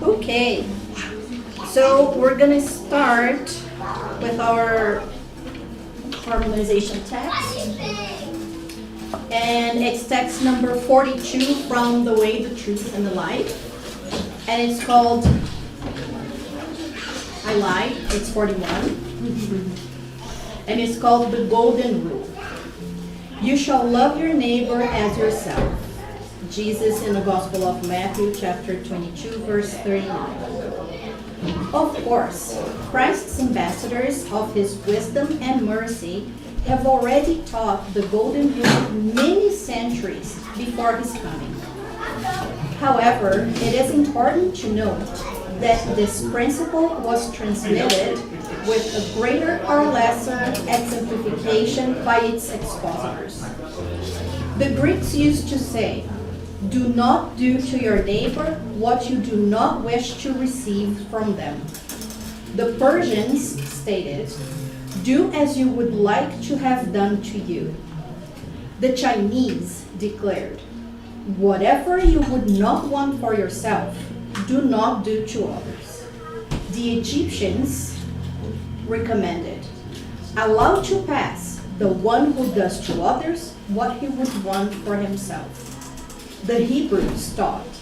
Okay, so we're gonna start with our harmonization text. And it's text number 42 from The Way, the Truth, and the Life. And it's called, I lied, it's 41. And it's called The Golden Rule. You shall love your neighbor as yourself. Jesus in the Gospel of Matthew, chapter 22, verse 39. Of course, Christ's ambassadors of his wisdom and mercy have already taught the Golden Rule many centuries before his coming. However, it is important to note that this principle was transmitted with a greater or lesser exemplification by its expositors. The Greeks used to say, "Do not do to your neighbor what you do not wish to receive from them." The Persians stated, "Do as you would like to have done to you." The Chinese declared, "Whatever you would not want for yourself, do not do to others." The Egyptians recommended, "Allow to pass the one who does to others what he would want for himself." The Hebrews taught,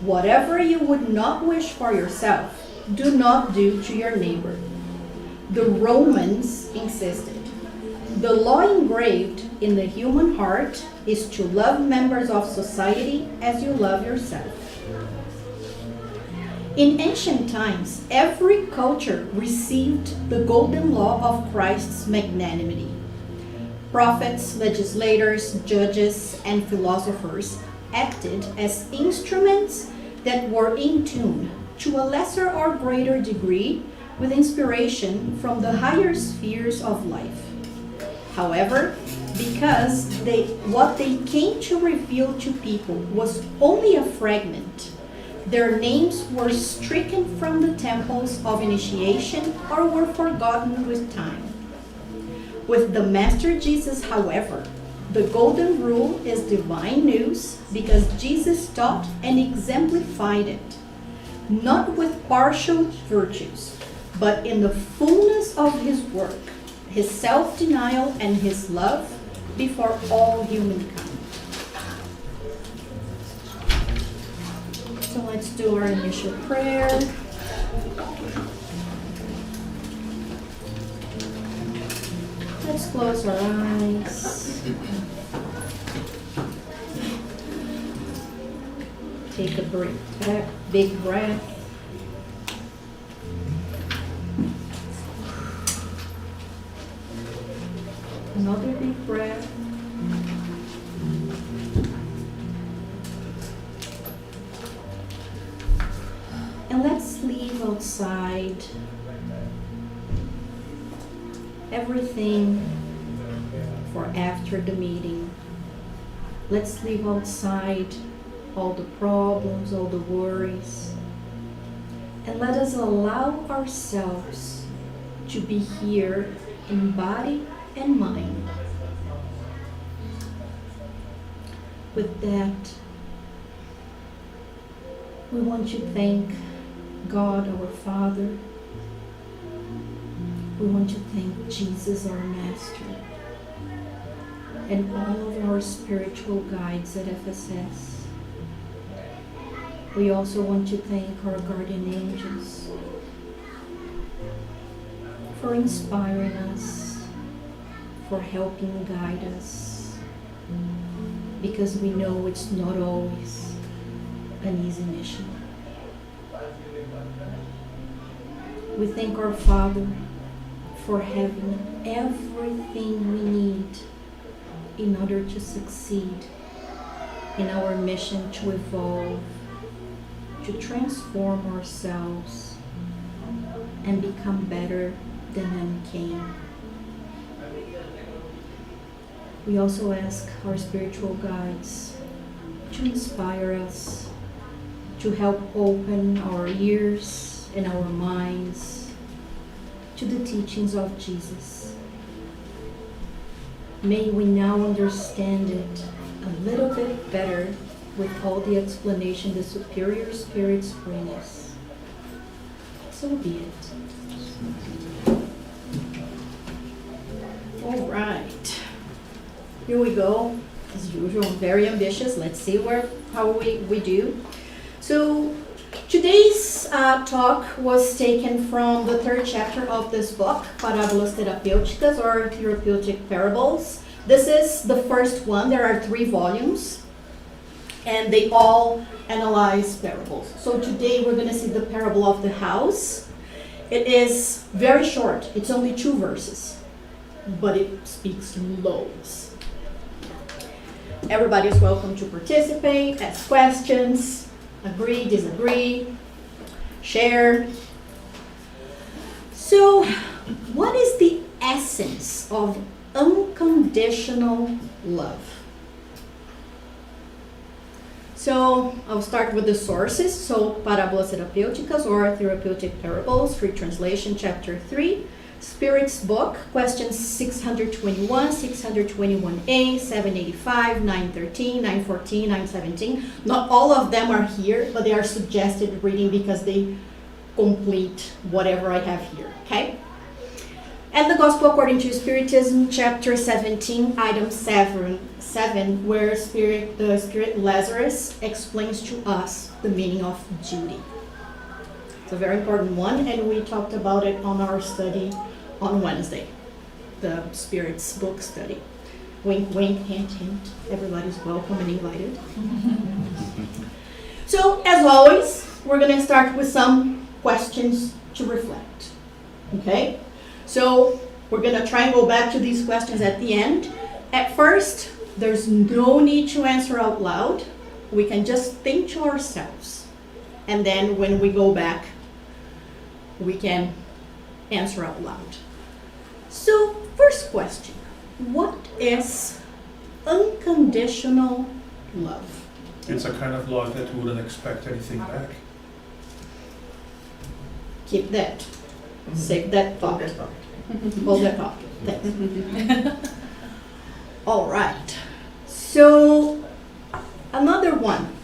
"Whatever you would not wish for yourself, do not do to your neighbor." The Romans insisted, "The law engraved in the human heart is to love members of society as you love yourself." In ancient times, every culture received the golden law of Christ's magnanimity. Prophets, legislators, judges, and philosophers acted as instruments that were in tune, to a lesser or greater degree, with inspiration from the higher spheres of life. However, because what they came to reveal to people was only a fragment, their names were stricken from the temples of initiation or were forgotten with time. With the Master Jesus, however, the Golden Rule is divine news because Jesus taught and exemplified it, not with partial virtues, but in the fullness of his work, his self-denial, and his love before all humankind. So let's do our initial prayer. Let's close our eyes. Take a big breath. Another big breath. And let's leave outside everything for after the meeting. Let's leave outside all the problems, all the worries, and let us allow ourselves to be here in body and mind. With that, we want to thank God, our Father. We want to thank Jesus, our Master, and all of our spiritual guides at FSS. We also want to thank our guardian angels for inspiring us, for helping guide us, because we know it's not always an easy mission. We thank our Father for having everything we need in order to succeed in our mission to evolve, to transform ourselves and become better than when we came. We also ask our spiritual guides to inspire us, to help open our ears and our minds to the teachings of Jesus. May we now understand it a little bit better with all the explanation the superior spirits bring us. So be it. All right. Here we go. As usual, very ambitious. Let's see how we do. So today's talk was taken from the 3rd chapter of this book, Parábolas Terapêuticas, or Therapeutic Parables. This is the first one. There are 3 volumes, and they all analyze parables. So today we're going to see the parable of the house. It is very short. It's only 2 verses, but it speaks loads. Everybody is welcome to participate, ask questions, agree, disagree, share. So, what is the essence of unconditional love? So, I'll start with the sources. So, Parábolas Terapêuticas, or Therapeutic Parables, free translation, chapter 3. Spiritist book, questions 621, 621a, 785, 913, 914, 917. Not all of them are here, but they are suggested reading because they complete whatever I have here, okay? And the Gospel according to Spiritism, chapter 17, item 7, where the spirit Lazarus explains to us the meaning of duty. It's a very important one, and we talked about it on our study on Wednesday, the Spirit's book study. Wink, wink, hint, hint. Everybody's welcome and invited. So, as always, we're going to start with some questions to reflect. Okay? So, we're going to try and go back to these questions at the end. At first, there's no need to answer out loud. We can just think to ourselves. And then when we go back, we can answer out loud. So, first question. What is unconditional love? It's a kind of love that wouldn't expect anything back. Keep that. Save that thought. Hold that thought. Thanks. All right. So, another one.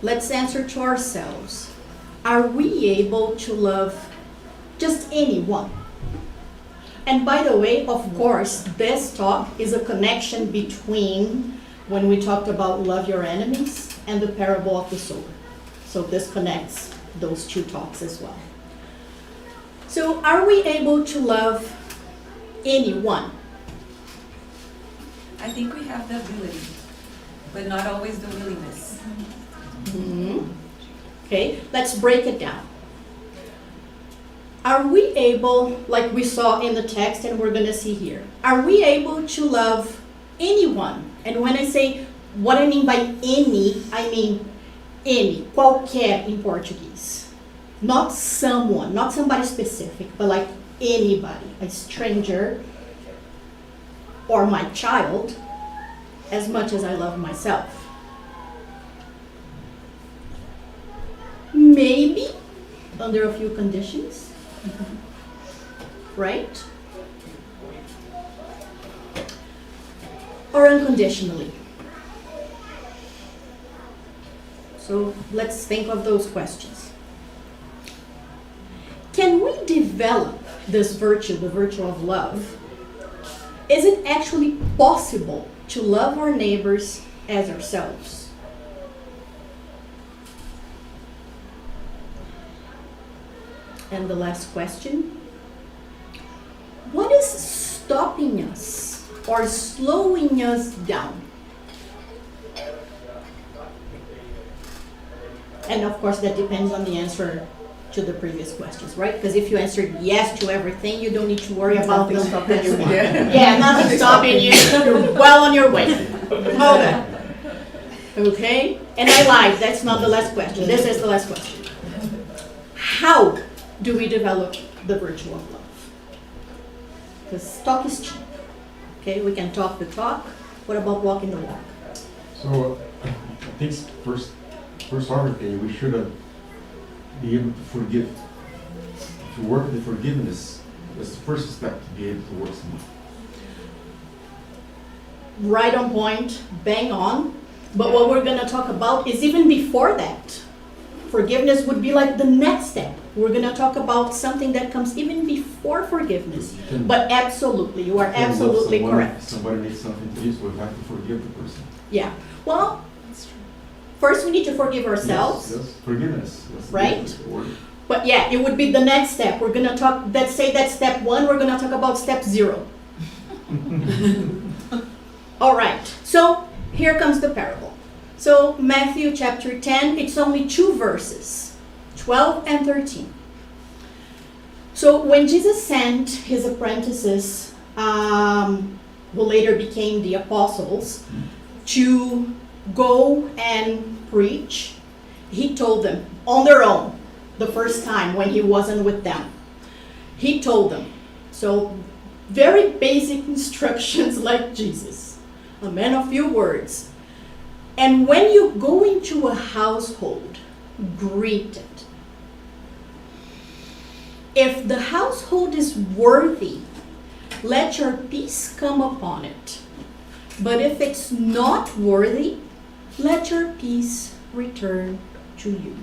Let's answer to ourselves. Are we able to love just anyone? And by the way, of course, this talk is a connection between when we talked about love your enemies and the parable of the sower. So this connects those 2 talks as well. So are we able to love anyone? I think we have the ability, but not always the willingness. Mm-hmm. Okay, let's break it down. Are we able, like we saw in the text and we're going to see here, are we able to love anyone? And when I say what I mean by any, I mean any, qualquer in Portuguese. Not someone, not somebody specific, but like anybody, a stranger or my child, as much as I love myself. Maybe under a few conditions. Right? Or unconditionally. So let's think of those questions. Can we develop this virtue, the virtue of love? Is it actually possible to love our neighbors as ourselves? And the last question, what is stopping us or slowing us down? And of course that depends on the answer to the previous questions, right? Because if you answered yes to everything, you don't need to worry about the stopping you. Yeah, nothing stopping you. You're well on your way. Okay. Okay? And I lied, that's not the last question. This is the last question. How do we develop the virtue of love? Because talk is cheap. Okay, we can talk the talk. What about walking the walk? So I think first order, we should be able to forgive. To work the forgiveness is the first step to be able to work something. Right on point, bang on. But what we're going to talk about is even before that. Forgiveness would be like the next step. We're going to talk about something that comes even before forgiveness. You can- But absolutely, you are you can love absolutely someone, correct. Somebody needs something to do, so we have to forgive the person. Yeah. Well, That's true. first we need to forgive ourselves. Yes, yes, forgiveness. That's the Right? basic word. But yeah, it would be the next step. We're going to talk, let's say that's step 1, we're going to talk about step 0. All right, so here comes the parable. So Matthew chapter 10, it's only 2 verses, 12 and 13. So when Jesus sent his apprentices, who later became the apostles, to go and preach, he told them on their own, the first time when he wasn't with them. He told them. So very basic instructions like Jesus, a man of few words. And when you go into a household, greet it. If the household is worthy, let your peace come upon it. But if it's not worthy, let your peace return to you.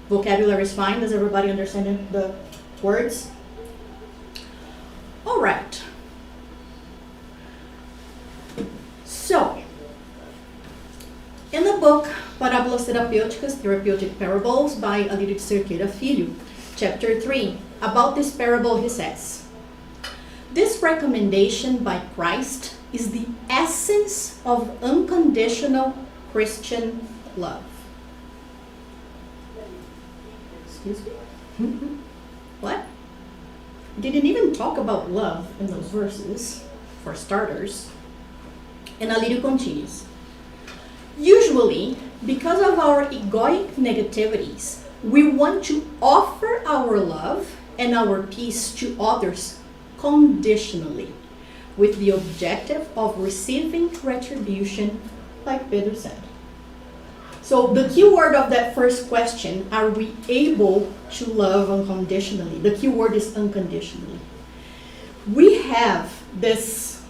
Vocabulary is fine. Does everybody understand the words? All right. So, in the book Parábolas Terapêuticas, Therapeutic Parables by Alírio de Cerqueira Filho, chapter 3, about this parable he says, this recommendation by Christ is the essence of unconditional Christian love. Excuse me? What? Didn't even talk about love in those verses, for starters. And Alírio continues. Usually, because of our egoic negativities, we want to offer our love and our peace to others conditionally, with the objective of receiving retribution, like Pedro said. So the key word of that first question, are we able to love unconditionally? The key word is unconditionally. We have this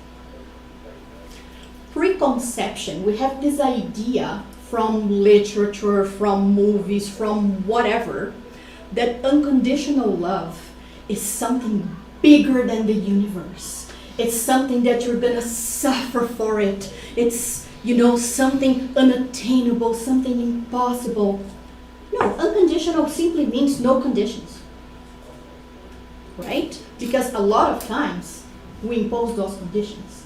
preconception, we have this idea from literature, from movies, from whatever, that unconditional love is something bigger than the universe. It's something that you're gonna suffer for it. It's, something unattainable, something impossible. No, unconditional simply means no conditions. Right? Because a lot of times we impose those conditions.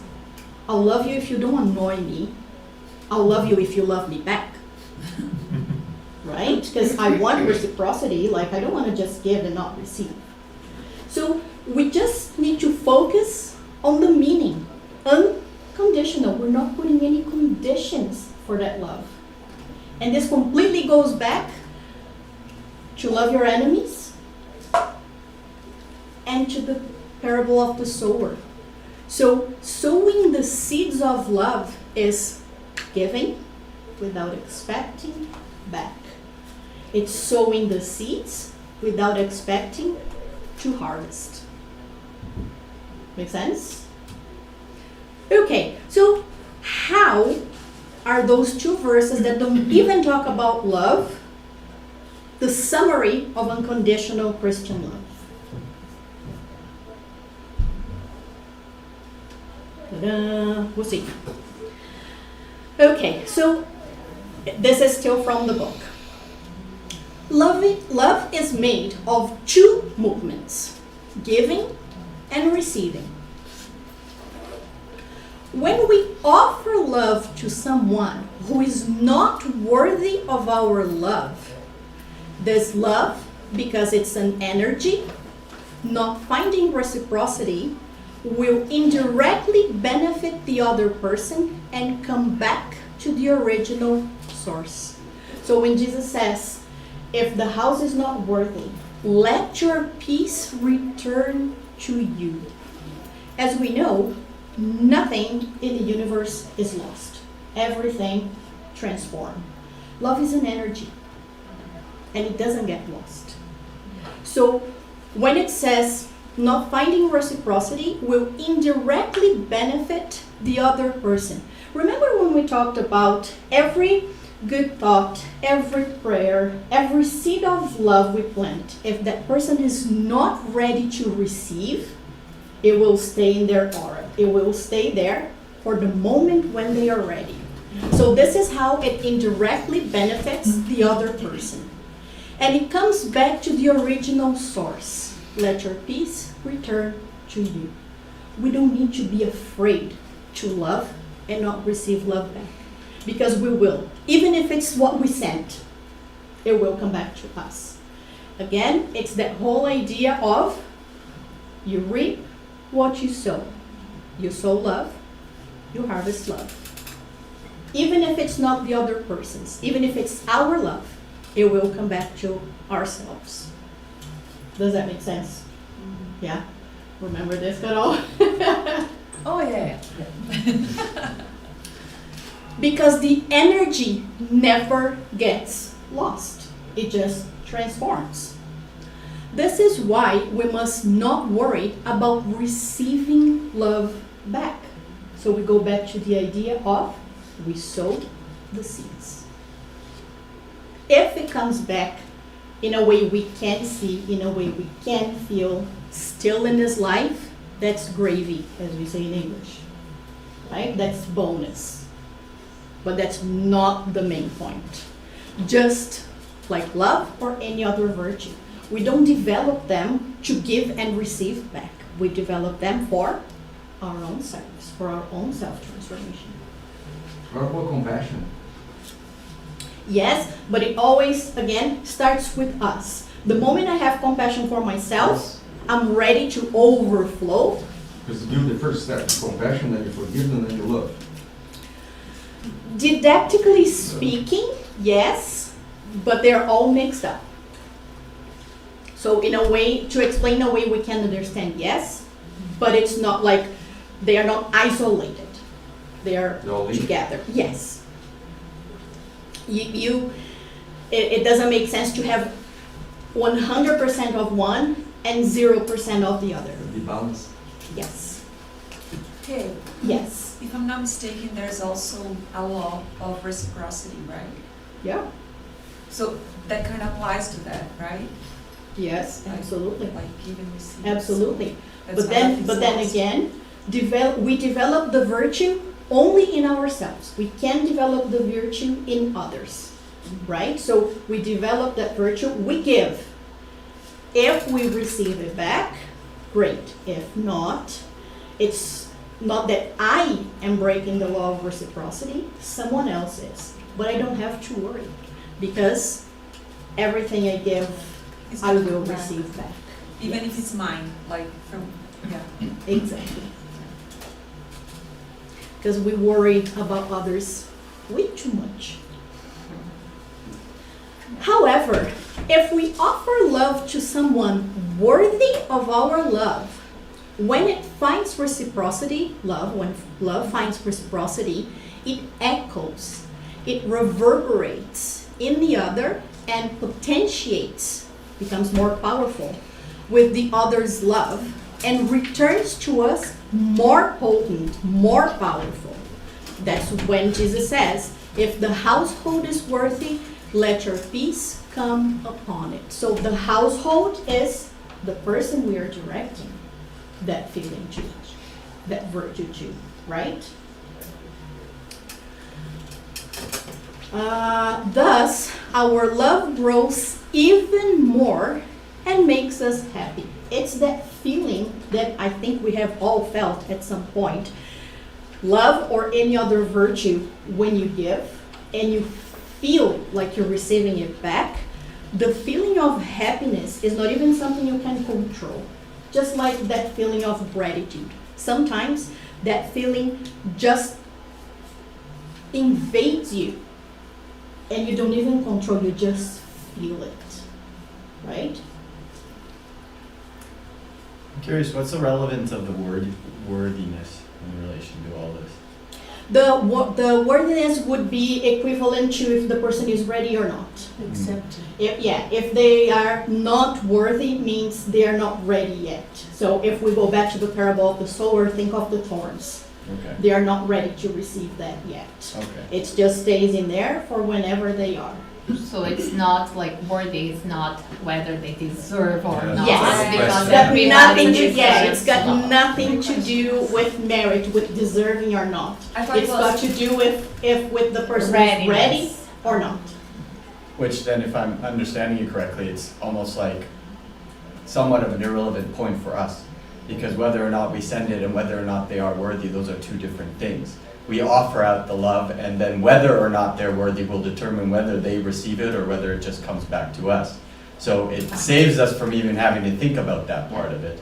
I'll love you if you don't annoy me. I'll love you if you love me back. Right? Because I want reciprocity, like I don't want to just give and not receive. So we just need to focus on the meaning. Unconditional. We're not putting any conditions for that love. And this completely goes back to love your enemies and to the parable of the sower. So sowing the seeds of love is giving without expecting back. It's sowing the seeds without expecting to harvest. Make sense? Okay, so how are those 2 verses that don't even talk about love the summary of unconditional Christian love? Ta-da. We'll see. Okay, so this is still from the book. Love is made of 2 movements, giving and receiving. When we offer love to someone who is not worthy of our love, this love, because it's an energy, not finding reciprocity, will indirectly benefit the other person and come back to the original source. So when Jesus says, if the house is not worthy, let your peace return to you. As we know, nothing in the universe is lost. Everything transformed. Love is an energy, and it doesn't get lost. So when it says not finding reciprocity will indirectly benefit the other person. Remember when we talked about every good thought, every prayer, every seed of love we plant, if that person is not ready to receive, it will stay in their aura. It will stay there for the moment when they are ready. So this is how it indirectly benefits the other person. And it comes back to the original source. Let your peace return to you. We don't need to be afraid to love and not receive love back. Because we will. Even if it's what we sent, it will come back to us. Again, it's that whole idea of you reap what you sow. You sow love, you harvest love. Even if it's not the other person's, even if it's our love, it will come back to ourselves. Does that make sense? Yeah? Remember this at all? Oh, yeah. Because the energy never gets lost. It just transforms. This is why we must not worry about receiving love back. So we go back to the idea of we sow the seeds. If it comes back in a way we can see, in a way we can feel, still in this life, that's gravy, as we say in English. Right? That's bonus. But that's not the main point. Just like love or any other virtue, we don't develop them to give and receive back. We develop them for our own selves, for our own self-transformation. What about compassion? Yes, but it always, again, starts with us. The moment I have compassion for myself, I'm ready to overflow. Because you do the first step, compassion, then you forgive, and then you love. Didactically speaking, yes, but they're all mixed up. So in a way, to explain a way we can understand, yes, but it's not like they are not isolated. They are together, yes. It doesn't make sense to have 100% of one and 0% of the other. The balance. Yes. Okay. Yes. If I'm not mistaken, there's also a law of reciprocity, right? Yeah. So that kind of applies to that, right? Yes, absolutely. Like give and receive. Absolutely. That's But how then it again, we develop the virtue only in ourselves. We can develop the virtue in others, right? So we develop that virtue, we give. If we receive it back, great. If not, it's not that I am breaking the law of reciprocity, someone else is. But I don't have to worry because everything I give, It's I gonna will come back. receive back. Even if Yes. it's mine, like from, yeah. Exactly. Because we worry about others way too much. However, if we offer love to someone worthy of our love, when it finds reciprocity, when love finds reciprocity, it echoes, it reverberates in the other and potentiates, becomes more powerful with the other's love and returns to us more potent, more powerful. That's when Jesus says, if the household is worthy, let your peace come upon it. So the household is the person we are directing that feeling to, that virtue to, right? Thus, our love grows even more and makes us happy. It's that feeling that I think we have all felt at some point. Love or any other virtue, when you give and you feel like you're receiving it back, the feeling of happiness is not even something you can control. Just like that feeling of gratitude. Sometimes that feeling just invades you and you don't even control, you just feel it, right? I'm curious, what's the relevance of the word worthiness in relation to all this? The worthiness would be equivalent to if the person is ready or not. Accepted. If they are not worthy, means they are not ready yet. So if we go back to the parable of the sower, think of the thorns. Okay, They are not ready to receive that yet. okay. It just stays in there for whenever they are. So it's not like worthy, it's not whether they deserve or Yeah. not. Yes. Because It's got everybody nothing to, yeah, deserves it's got love. nothing to do with merit, with deserving or not. I thought it It's got was, to do with if with the person is ready Readiness. or not. Which then, if I'm understanding you correctly, it's almost like somewhat of an irrelevant point for us. Because whether or not we send it and whether or not they are worthy, those are two different things. We offer out the love, and then whether or not they're worthy will determine whether they receive it or whether it just comes back to us. So it saves us from even having to think about that part of it.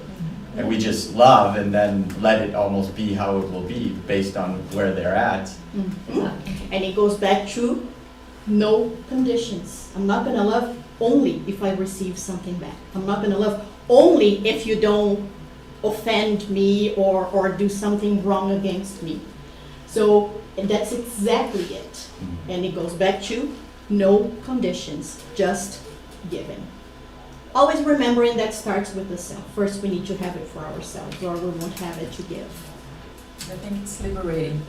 And we just love and then let it almost be how it will be based on where they're at. Mhm. And it goes back to no conditions. I'm not gonna love only if I receive something back. I'm not gonna love only if you don't offend me or do something wrong against me. So that's exactly it. And it goes back to no conditions, just giving. Always remembering that starts with the self. First, we need to have it for ourselves, or we won't have it to give. I think it's liberating.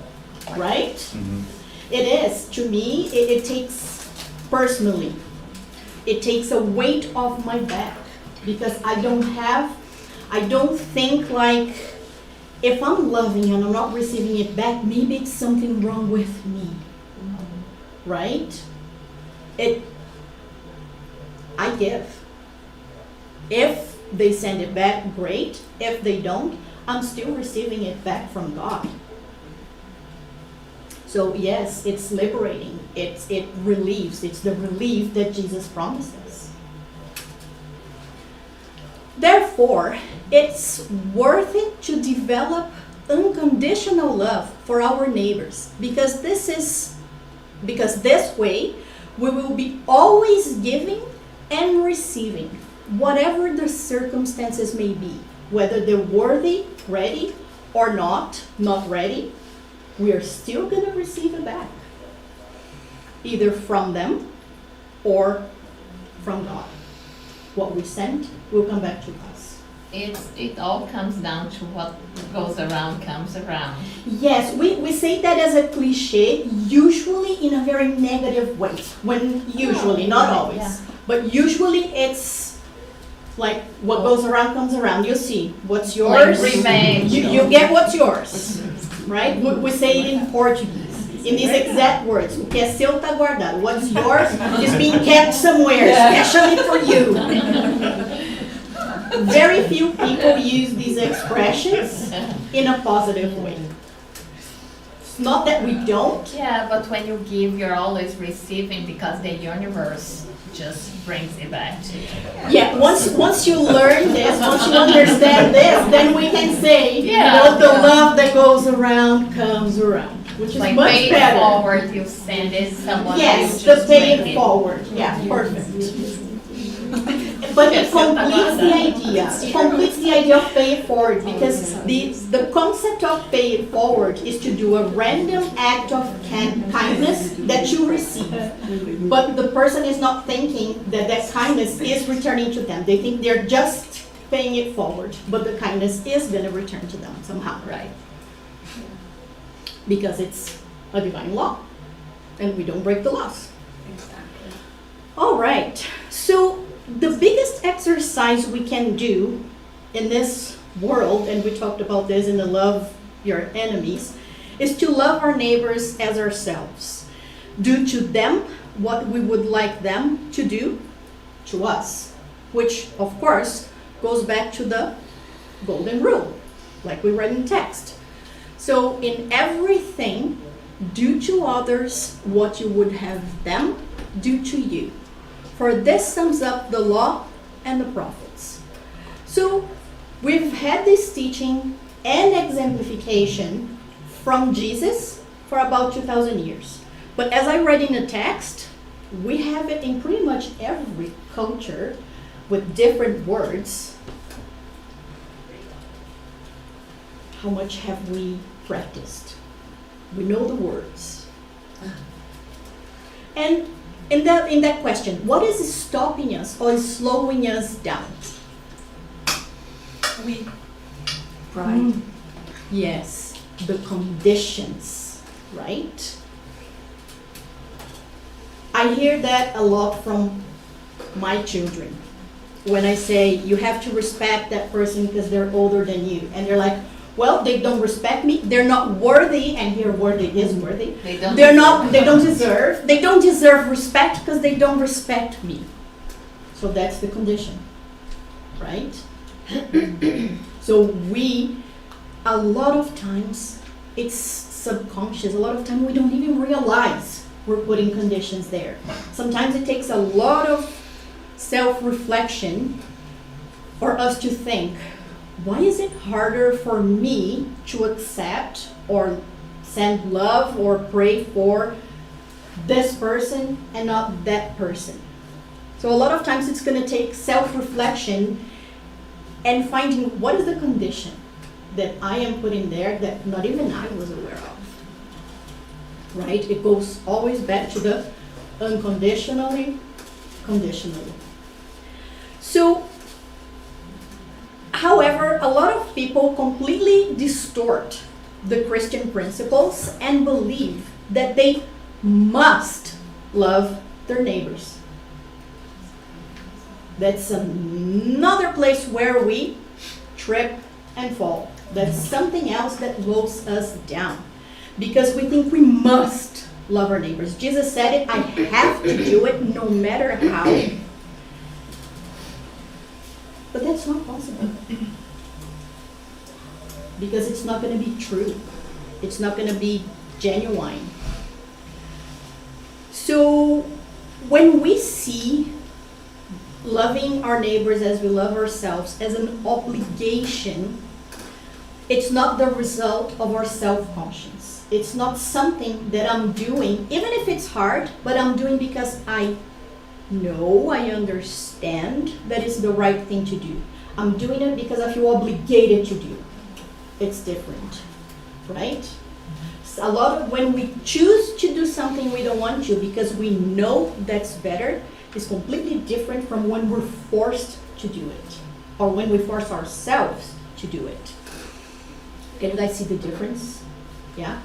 Right? Mhm. It is. To me, it takes, personally, it takes a weight off my back. Because I don't think like, if I'm loving and I'm not receiving it back, maybe it's something wrong with me. Right? I give. If they send it back, great. If they don't, I'm still receiving it back from God. So yes, it's liberating. It relieves. It's the relief that Jesus promised us. Therefore, it's worth it to develop unconditional love for our neighbors, because this way we will be always giving and receiving, whatever the circumstances may be, whether they're worthy, ready, or not ready, we are still going to receive it back, either from them or from God. What we send will come back to us. It all comes down to what goes around comes around. Yes, we say that as a cliche, usually in a very negative way. Usually, not always, Yeah. but usually it's like what goes around comes around. You see, what's Like yours, revenge. you get what's yours, right? We say it in Portuguese, in these exact words. O que é seu tá guardado. What's yours is being kept somewhere, especially for you. Very few people use these expressions in a positive way. It's not that we don't. Yeah, but when you give, you're always receiving because the universe just brings it back to you. Yeah, once you learn this, once you understand this, then we can say, Yeah. the love that goes around comes around, which is Like much pay it better. forward, you send it, someone Yes, will the just pay bring it forward. Yeah, perfect. But it completes the idea. It completes the idea of pay it forward, because the concept of pay it forward is to do a random act of kindness that you receive. But the person is not thinking that that kindness is returning to them. They think they're just paying it forward, but the kindness is going to return to them somehow. Right. Because it's a divine law, and we don't break the laws. Exactly. All right, so the biggest exercise we can do in this world, and we talked about this in the Love Your Enemies, is to love our neighbors as ourselves. Do to them what we would like them to do to us, which of course goes back to the golden rule, like we read in text. So in everything, do to others what you would have them do to you. For this sums up the law and the prophets. So we've had this teaching and exemplification from Jesus for about 2,000 years. But as I read in the text, we have it in pretty much every culture with different words. How much have we practiced? We know the words. And in that question, what is stopping us or slowing us down? We. Pride. Yes. the conditions, right? I hear that a lot from my children. When I say, you have to respect that person because they're older than you. And they're like, well, they don't respect me, they're not worthy, and here worthy is worthy. They don't deserve respect because they don't respect me. So that's the condition, right? So a lot of times, it's subconscious. A lot of times we don't even realize we're putting conditions there. Sometimes it takes a lot of self-reflection for us to think, why is it harder for me to accept or send love or pray for this person and not that person? So a lot of times it's going to take self-reflection and finding what is the condition that I am putting there that not even I was aware of. Right? It goes always back to the unconditionally, conditionally. So, however, a lot of people completely distort the Christian principles and believe that they must love their neighbors. That's another place where we trip and fall. That's something else that slows us down. Because we think we must love our neighbors. Jesus said it, I have to do it no matter how. But that's not possible. Because it's not going to be true. It's not going to be genuine. So when we see loving our neighbors as we love ourselves as an obligation, it's not the result of our self-conscience. It's not something that I'm doing, even if it's hard, but I'm doing because I know, I understand that it's the right thing to do. I'm doing it because I feel obligated to do. It's different, right? So a lot of when we choose to do something we don't want to because we know that's better, is completely different from when we're forced to do it, or when we force ourselves to do it. Can you guys see the difference? Yeah?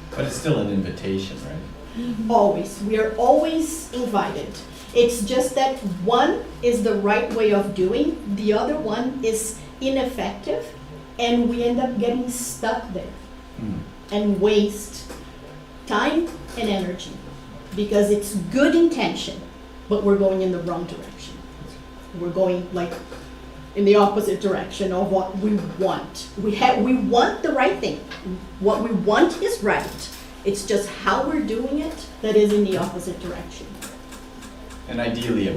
But it's still an invitation, right? Always. We are always invited. It's just that one is the right way of doing, the other one is ineffective, and we end up getting stuck there and waste time and energy because it's good intention, but we're going in the wrong direction. We're going like in the opposite direction of what we want. We want the right thing. What we want is right. It's just how we're doing it that is in the opposite direction. And ideally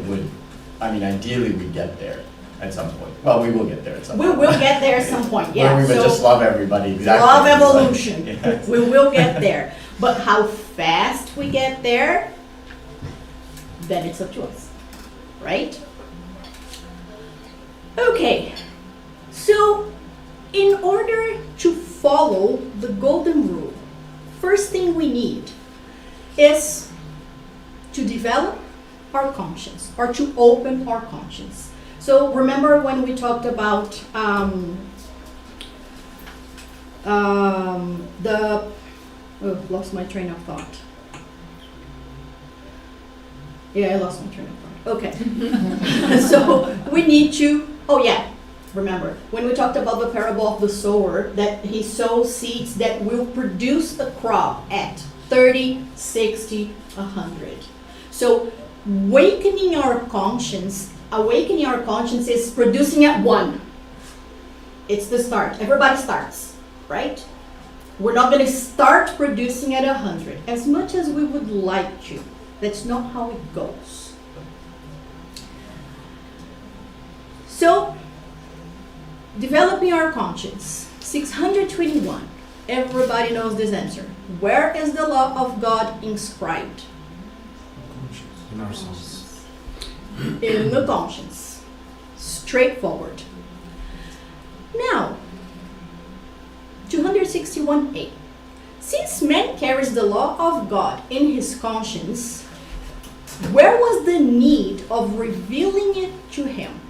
ideally we get there at some point. Well, we will get there at some We point. will get there at some point, yeah. Where we would So, just love everybody exactly. love as we like. evolution. Yeah. We will get there. But how fast we get there, then it's up to us, right? Okay, so in order to follow the golden rule, first thing we need is to develop our conscience, or to open our conscience. So remember when we talked about lost my train of thought. Yeah, I lost my train of thought. Okay. So we need to, remember, when we talked about the parable of the sower, that he sows seeds that will produce a crop at 30, 60, 100. So awakening our conscience is producing at 1. It's the start. Everybody starts, right? We're not going to start producing at 100 as much as we would like to. That's not how it goes. So, developing our conscience. 621. Everybody knows this answer. Where is the law of God inscribed? In ourselves. In the conscience. Straightforward. Now, 261a. Since man carries the law of God in his conscience, where was the need of revealing it to him?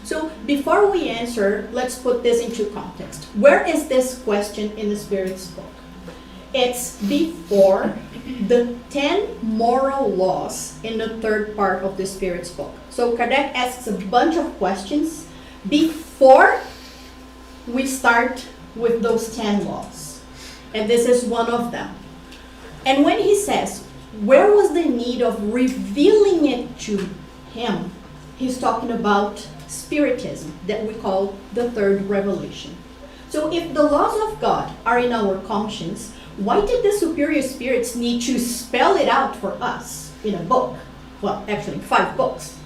So before we answer, let's put this into context. Where is this question in the Spirit's book? It's before the 10 moral laws in the third part of the Spirit's book. So Kardec asks a bunch of questions before we start with those 10 laws. And this is one of them. And when he says, where was the need of revealing it to him? He's talking about Spiritism, that we call the third revelation. So if the laws of God are in our conscience, why did the superior spirits need to spell it out for us in a book? Well, actually, 5 books.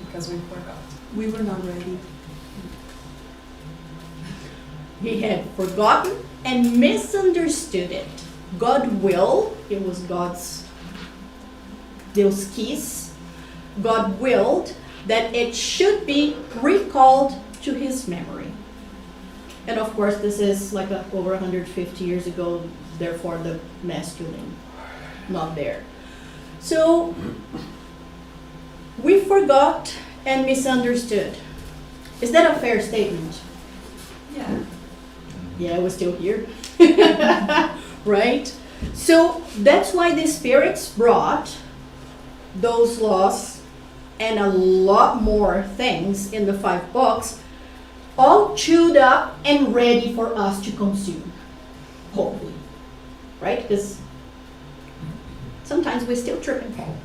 Because we forgot. We were not ready. He had forgotten and misunderstood it. God will, it was God's, Deus quis, God willed that it should be recalled to his memory. And of course, this is like over 150 years ago, therefore the masculine, not there. So, we forgot and misunderstood. Is that a fair statement? Yeah. Yeah, we're still here. Right? So that's why the spirits brought those laws and a lot more things in the 5 books, all chewed up and ready for us to consume. Hopefully. Right? Because sometimes we still trip and fall.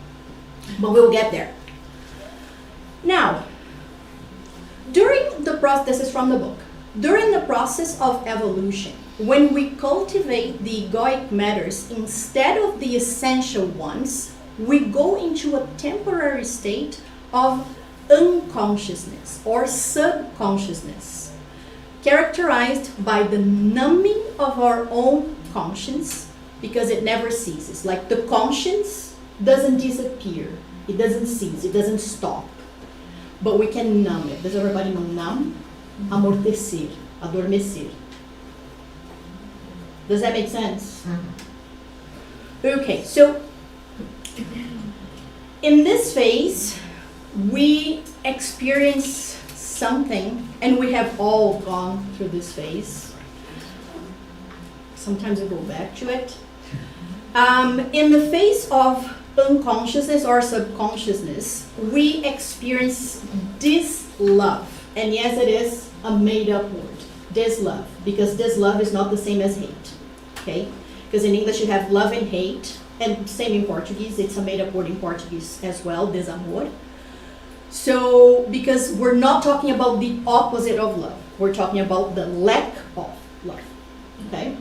But we'll get there. Now, during the process, this is from the book. During the process of evolution, when we cultivate the egoic matters instead of the essential ones, we go into a temporary state of unconsciousness or subconsciousness, characterized by the numbing of our own conscience, because it never ceases. Like the conscience doesn't disappear, it doesn't cease, it doesn't stop, but we can numb it. Does everybody know numb? Amortecer, adormecer. Does that make sense? Okay, so in this phase, we experience something, and we have all gone through this phase. Sometimes we go back to it. In the phase of unconsciousness or subconsciousness, we experience dislove. And yes, it is a made-up word, dislove, because dislove is not the same as hate, okay? Because in English you have love and hate, and same in Portuguese, it's a made-up word in Portuguese as well, desamor. So, because we're not talking about the opposite of love, we're talking about the lack of love, okay?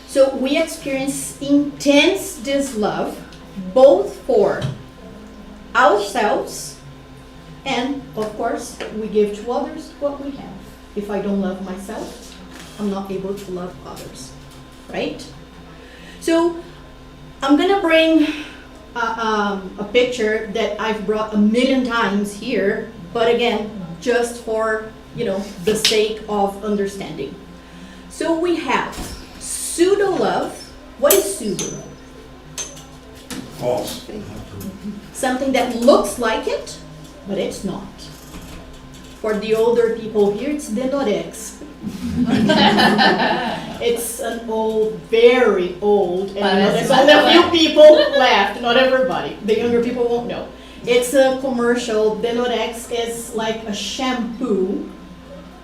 So we experience intense dislove, both for ourselves, and of course, we give to others what we have. If I don't love myself, I'm not able to love others, right? So I'm gonna bring a picture that I've brought a million times here, but again, just for, the sake of understanding. So we have pseudo love. What is pseudo? False. Something that looks like it, but it's not. For the older people here, it's denorex. It's an old, very old, and there's only a few people left, not everybody. The younger people won't know. It's a commercial. Denorex is like a shampoo.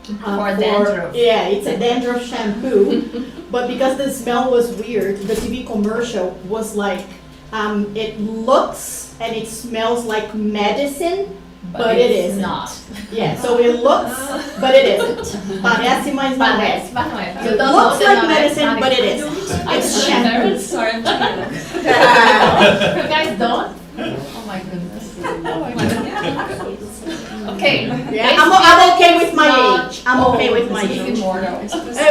For dandruff. Yeah, it's a dandruff shampoo. But because the smell was weird, the TV commercial was like, it looks and it smells like medicine, but it it's isn't. not. Yeah, so it looks, but it isn't. Parece, mas não é. Parece, mas não é. It looks like medicine, but it isn't. It's shampoo. Sorry, I'm trying. You guys don't? Oh my goodness. Okay. Yeah, I'm okay with my age. I'm okay with my It's age. immortal.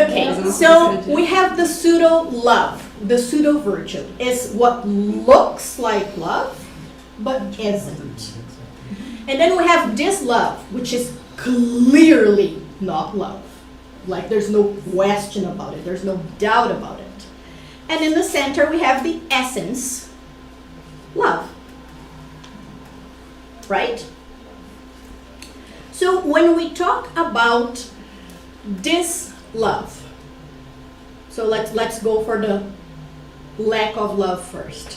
Okay, so we have the pseudo love. The pseudo virtue is what looks like love, but isn't. And then we have dislove, which is clearly not love. Like there's no question about it. There's no doubt about it. And in the center we have the essence, love. Right? So when we talk about this love, so let's go for the lack of love first.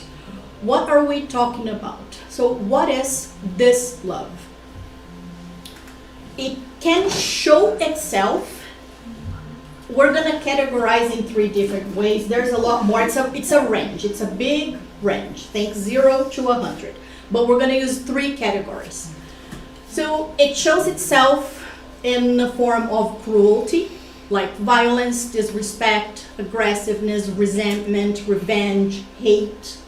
What are we talking about? So what is this love? It can show itself. We're gonna categorize in 3 different ways. There's a lot more. It's a range. It's a big range. Think 0 to 100. But we're gonna use 3 categories. So it shows itself in the form of cruelty, like violence, disrespect, aggressiveness, resentment, revenge, hate.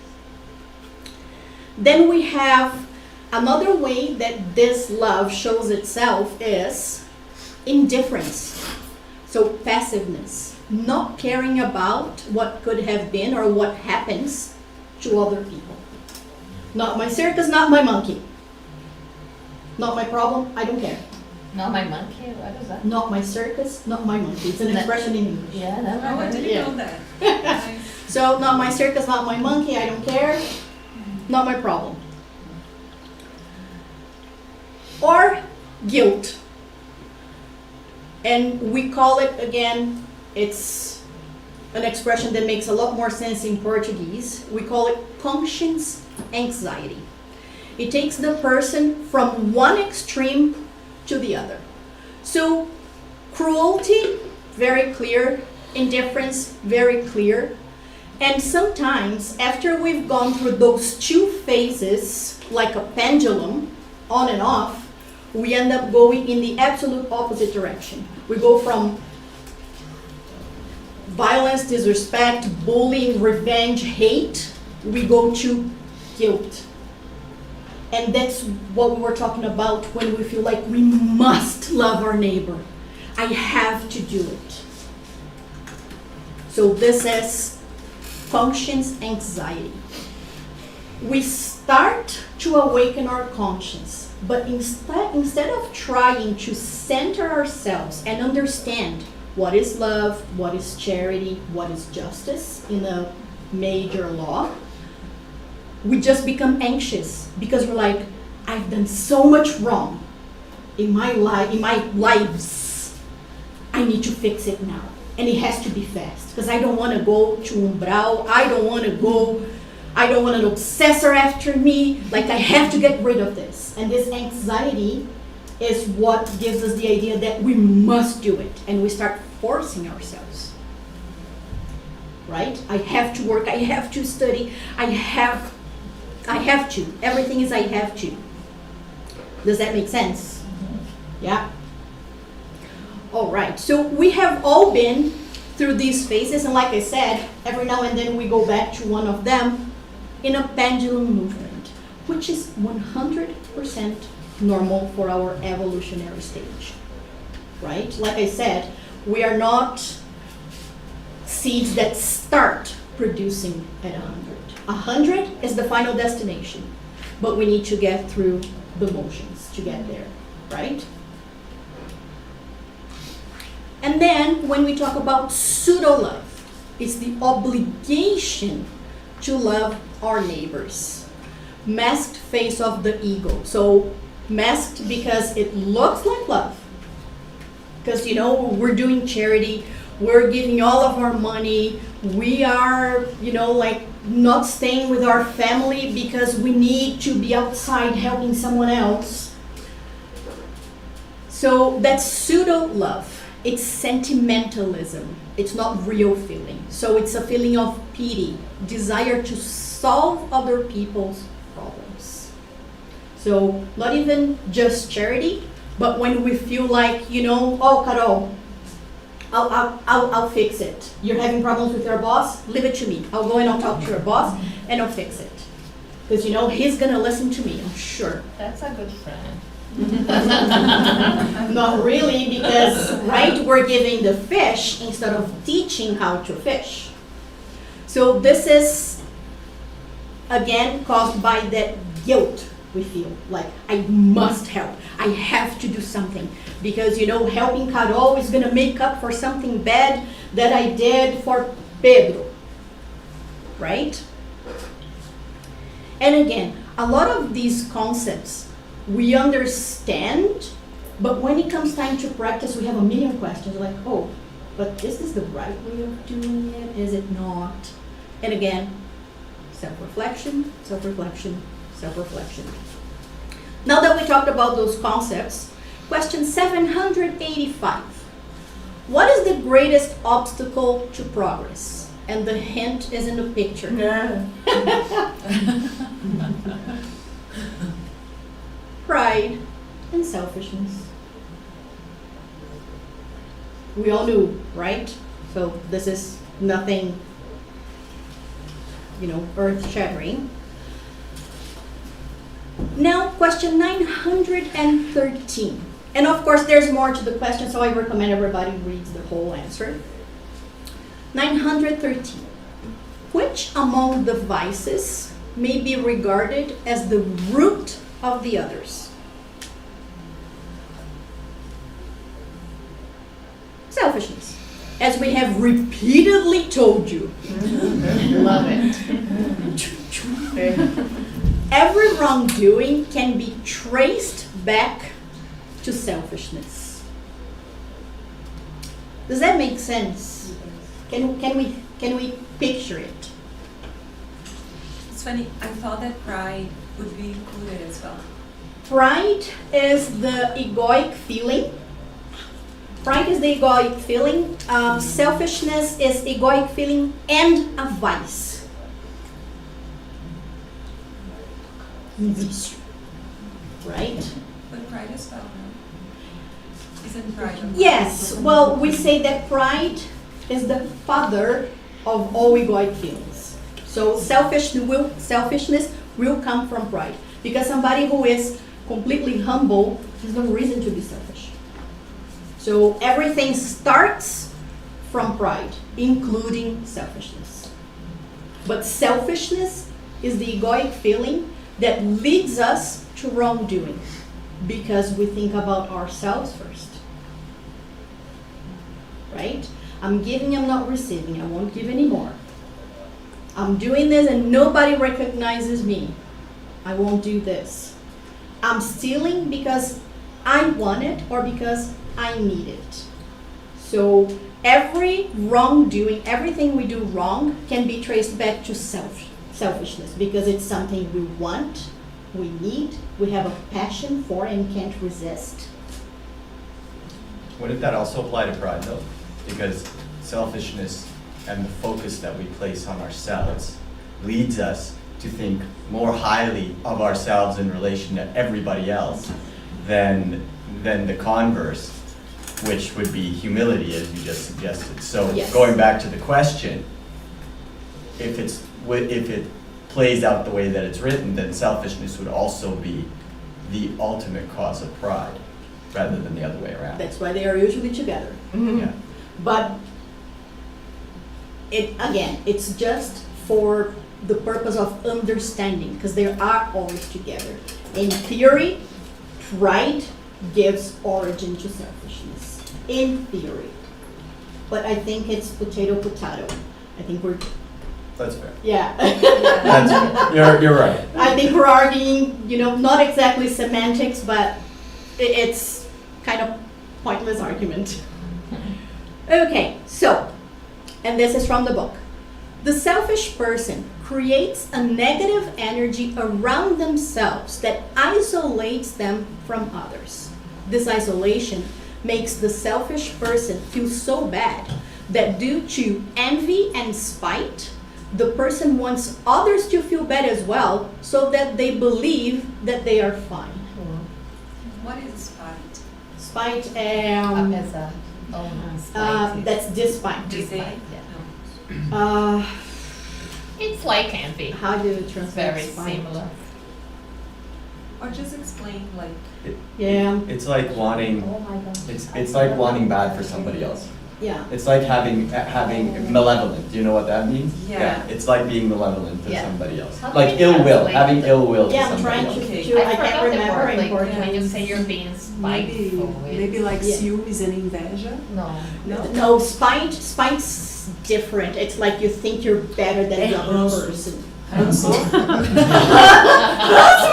Then we have another way that this love shows itself is indifference. So passiveness, not caring about what could have been or what happens to other people. Not my circus, not my monkey. Not my problem, I don't care. Not my monkey, what is that? Not my circus, not my monkey. It's an That- expression in English. Yeah, never Oh, I heard didn't it. Yeah. know that. Nice. So not my circus, not my monkey, I don't care. Not my problem. Or guilt. And we call it, again, it's an expression that makes a lot more sense in Portuguese. We call it conscience anxiety. It takes the person from one extreme to the other. So cruelty, very clear. Indifference, very clear. And sometimes after we've gone through those 2 phases, like a pendulum, on and off, we end up going in the absolute opposite direction. We go from violence, disrespect, bullying, revenge, hate, we go to guilt. And that's what we were talking about when we feel like we must love our neighbor. I have to do it. So this is conscience anxiety. We start to awaken our conscience, but instead of trying to center ourselves and understand what is love, what is charity, what is justice in a major law, we just become anxious because we're like, I've done so much wrong in my lives. I need to fix it now. And it has to be fast because I don't want to go to umbral. I don't want an obsessor after me. Like, I have to get rid of this. And this anxiety is what gives us the idea that we must do it. And we start forcing ourselves. Right? I have to work. I have to study. I have to. Everything is I have to. Does that make sense? Yeah? All right. So we have all been through these phases. And like I said, every now and then we go back to one of them in a pendulum movement, which is 100% normal for our evolutionary stage. Right? Like I said, we are not seeds that start producing at 100. 100 is the final destination, but we need to get through the motions to get there, right? And then when we talk about pseudo-love, it's the obligation to love our neighbors. Masked face of the ego. So masked because it looks like love. Because, we're doing charity, we're giving all of our money, we are, not staying with our family because we need to be outside helping someone else. So that's pseudo-love. It's sentimentalism. It's not real feeling. So it's a feeling of pity, desire to solve other people's problems. So not even just charity, but when we feel like, oh, Carol, I'll fix it. You're having problems with your boss? Leave it to me. I'll go and I'll talk to your boss and I'll fix it. Because, he's going to listen to me, I'm sure. That's a good friend. Not really, because, right, we're giving the fish instead of teaching how to fish. So this is, again, caused by that guilt we feel. Like, I must help. I have to do something. Because, helping Carol is going to make up for something bad that I did for Pedro. Right? And again, a lot of these concepts we understand But when it comes time to practice, we have a million questions like, oh, but is this the right way of doing it? Is it not? And again, self-reflection, self-reflection, self-reflection. Now that we talked about those concepts, question 785. What is the greatest obstacle to progress? And the hint is in the picture. Pride and selfishness. We all knew, right? So this is nothing, earth-shattering. Now, question 913. And of course, there's more to the question, so I recommend everybody reads the whole answer. 913. Which among the vices may be regarded as the root of the others? Selfishness. As we have repeatedly told you. Love it. Every wrongdoing can be traced back to selfishness. Does that make sense? Can we picture it? It's funny, I thought that pride would be included as well. Pride is the egoic feeling. Pride is the egoic feeling. Selfishness is egoic feeling and a vice. Right? But pride as well, no? Isn't pride? Yes. Well, we say that pride is the father of all egoic feelings. So selfishness will come from pride. Because somebody who is completely humble has no reason to be selfish. So everything starts from pride, including selfishness. But selfishness is the egoic feeling that leads us to wrongdoing because we think about ourselves first. Right? I'm giving, I'm not receiving. I won't give anymore. I'm doing this and nobody recognizes me. I won't do this. I'm stealing because I want it or because I need it. So every wrongdoing, everything we do wrong can be traced back to selfishness because it's something we want, we need, we have a passion for and can't resist. Wouldn't that also apply to pride though? Because selfishness and the focus that we place on ourselves leads us to think more highly of ourselves in relation to everybody else than the converse, which would be humility, as you just suggested. So Yes. going back to the question, if it plays out the way that it's written, then selfishness would also be the ultimate cause of pride, rather than the other way around. That's why they are usually together. Yeah. But it's just for the purpose of understanding, because they are always together. In theory, pride gives origin to selfishness. In theory. But I think it's potato. I think we're, That's fair. yeah. That's fair. You're right. I think we're arguing, not exactly semantics, but it's kind of pointless argument. Okay, so, and this is from the book. The selfish person creates a negative energy around themselves that isolates them from others. This isolation makes the selfish person feel so bad that due to envy and spite, the person wants others to feel bad as well so that they believe that they are fine. What is spite? Spite, As a spite. that's despite. Despite, yeah. Uh, It's like envy. how do you It's translate very spite? similar. Or just explain, like, Yeah, It's like wanting. Oh my God. It's like wanting bad for somebody else. yeah. It's like having malevolent. Do you know what that means? Yeah. It's like being malevolent to Yeah. somebody else. How do Like we ill will, translate having the- ill will to Yeah, I'm somebody trying else. Okay. to I can't forgot the remember word, in like Portuguese. when you say you're being spiteful. Maybe like Yeah. ciúmes and inveja. No. No, spite's different. It's like you think you're better than the other person. Ranço.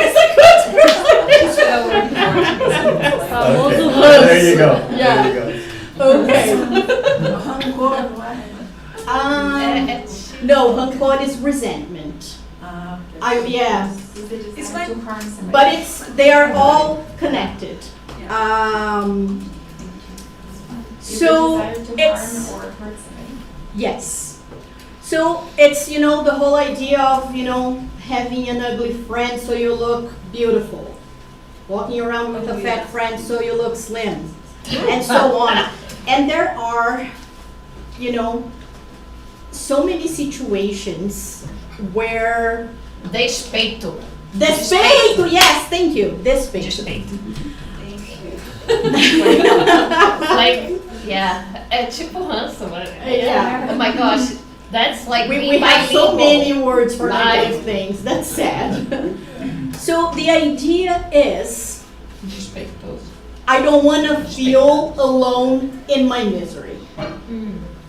It's a good the word in Portuguese. Famoso Okay. There you go. Yeah. There you go. Okay. No, rancor is resentment. Yeah, It's when but they are all connected. yeah. So it's yes. So it's the whole idea of having an ugly friend so you look beautiful, walking around with a fat friend so you look slim, and so on. And there are so many situations where Despeito. despeito, yes, thank you, despeito. Despeito. Thank you. Like, yeah, é tipo ranço. Yeah. Oh my gosh, that's like We being have so bilingual. many words for Right. negative things. That's sad. So the idea is, Despeitoso. I don't want to feel alone in my misery,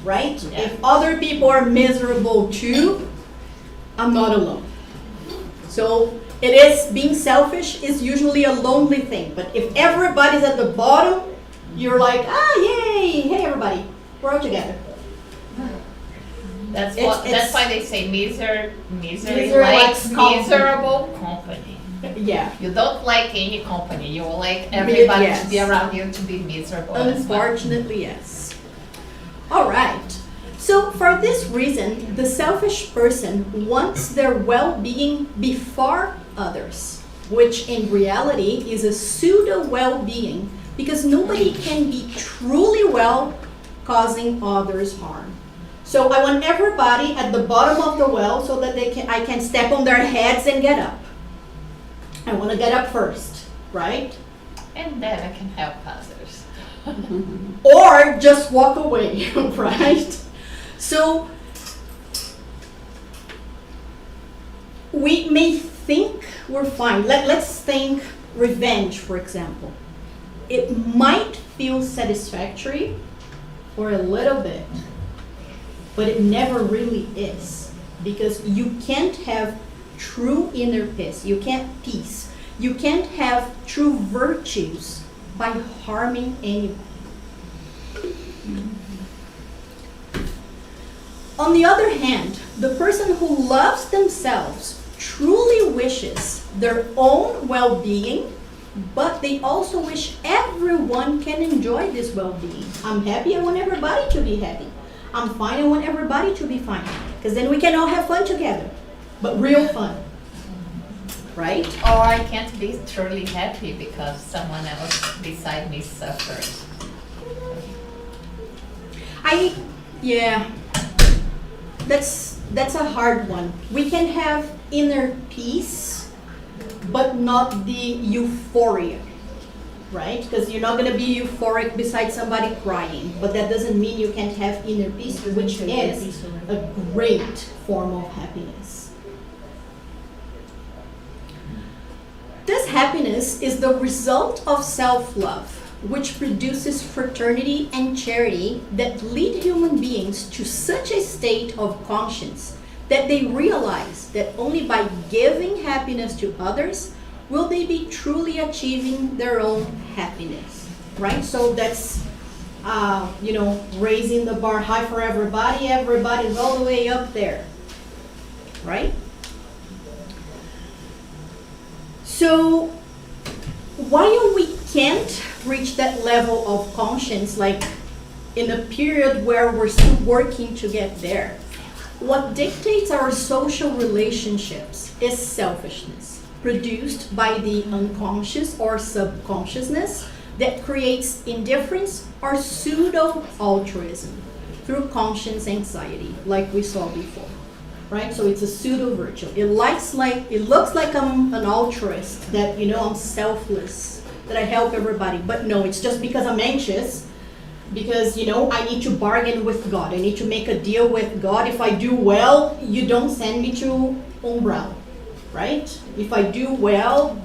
right? Yeah. If other people are miserable too, I'm not alone. So it is being selfish is usually a lonely thing. But if everybody's at the bottom, you're like, yay, hey everybody, we're all together. That's It's- that's why they say misery Misery likes likes company. miserable company. Yeah. You don't like any company. You like everybody Yes. to be around you to be miserable as well. Unfortunately, yes. All right. So for this reason, the selfish person wants their well-being before others, which in reality is a pseudo well-being because nobody can be truly well causing others harm. So I want everybody at the bottom of the well so that I can step on their heads and get up. I want to get up first, right? And then I can help others. Or just walk away, right? So we may think we're fine. Let's think revenge, for example. It might feel satisfactory for a little bit, but it never really is because you can't have true inner peace. You can't have true virtues by harming anyone. On the other hand, the person who loves themselves truly wishes their own well-being, but they also wish everyone can enjoy this well-being. I'm happy, I want everybody to be happy. I'm fine, I want everybody to be fine. Because then we can all have fun together, but real fun. Right? Or I can't be truly happy because someone else beside me suffered. Yeah, that's a hard one. We can have inner peace, but not the euphoria, right? Because you're not going to be euphoric beside somebody crying, but that doesn't mean you can't have inner peace, which is a great form of happiness. This happiness is the result of self-love, which produces fraternity and charity that lead human beings to such a state of conscience that they realize that only by giving happiness to others will they be truly achieving their own happiness, right? So that's, raising the bar high for everybody. Everybody's all the way up there, right? So while we can't reach that level of conscience, like in a period where we're still working to get there, what dictates our social relationships is selfishness, produced by the unconscious or subconsciousness that creates indifference or pseudo-altruism through conscience anxiety, like we saw before. Right? So it's a pseudo virtue. It looks like I'm an altruist, that I'm selfless, that I help everybody. But no, it's just because I'm anxious, because I need to bargain with God. I need to make a deal with God. If I do well, you don't send me to Umbral, right? If I do well,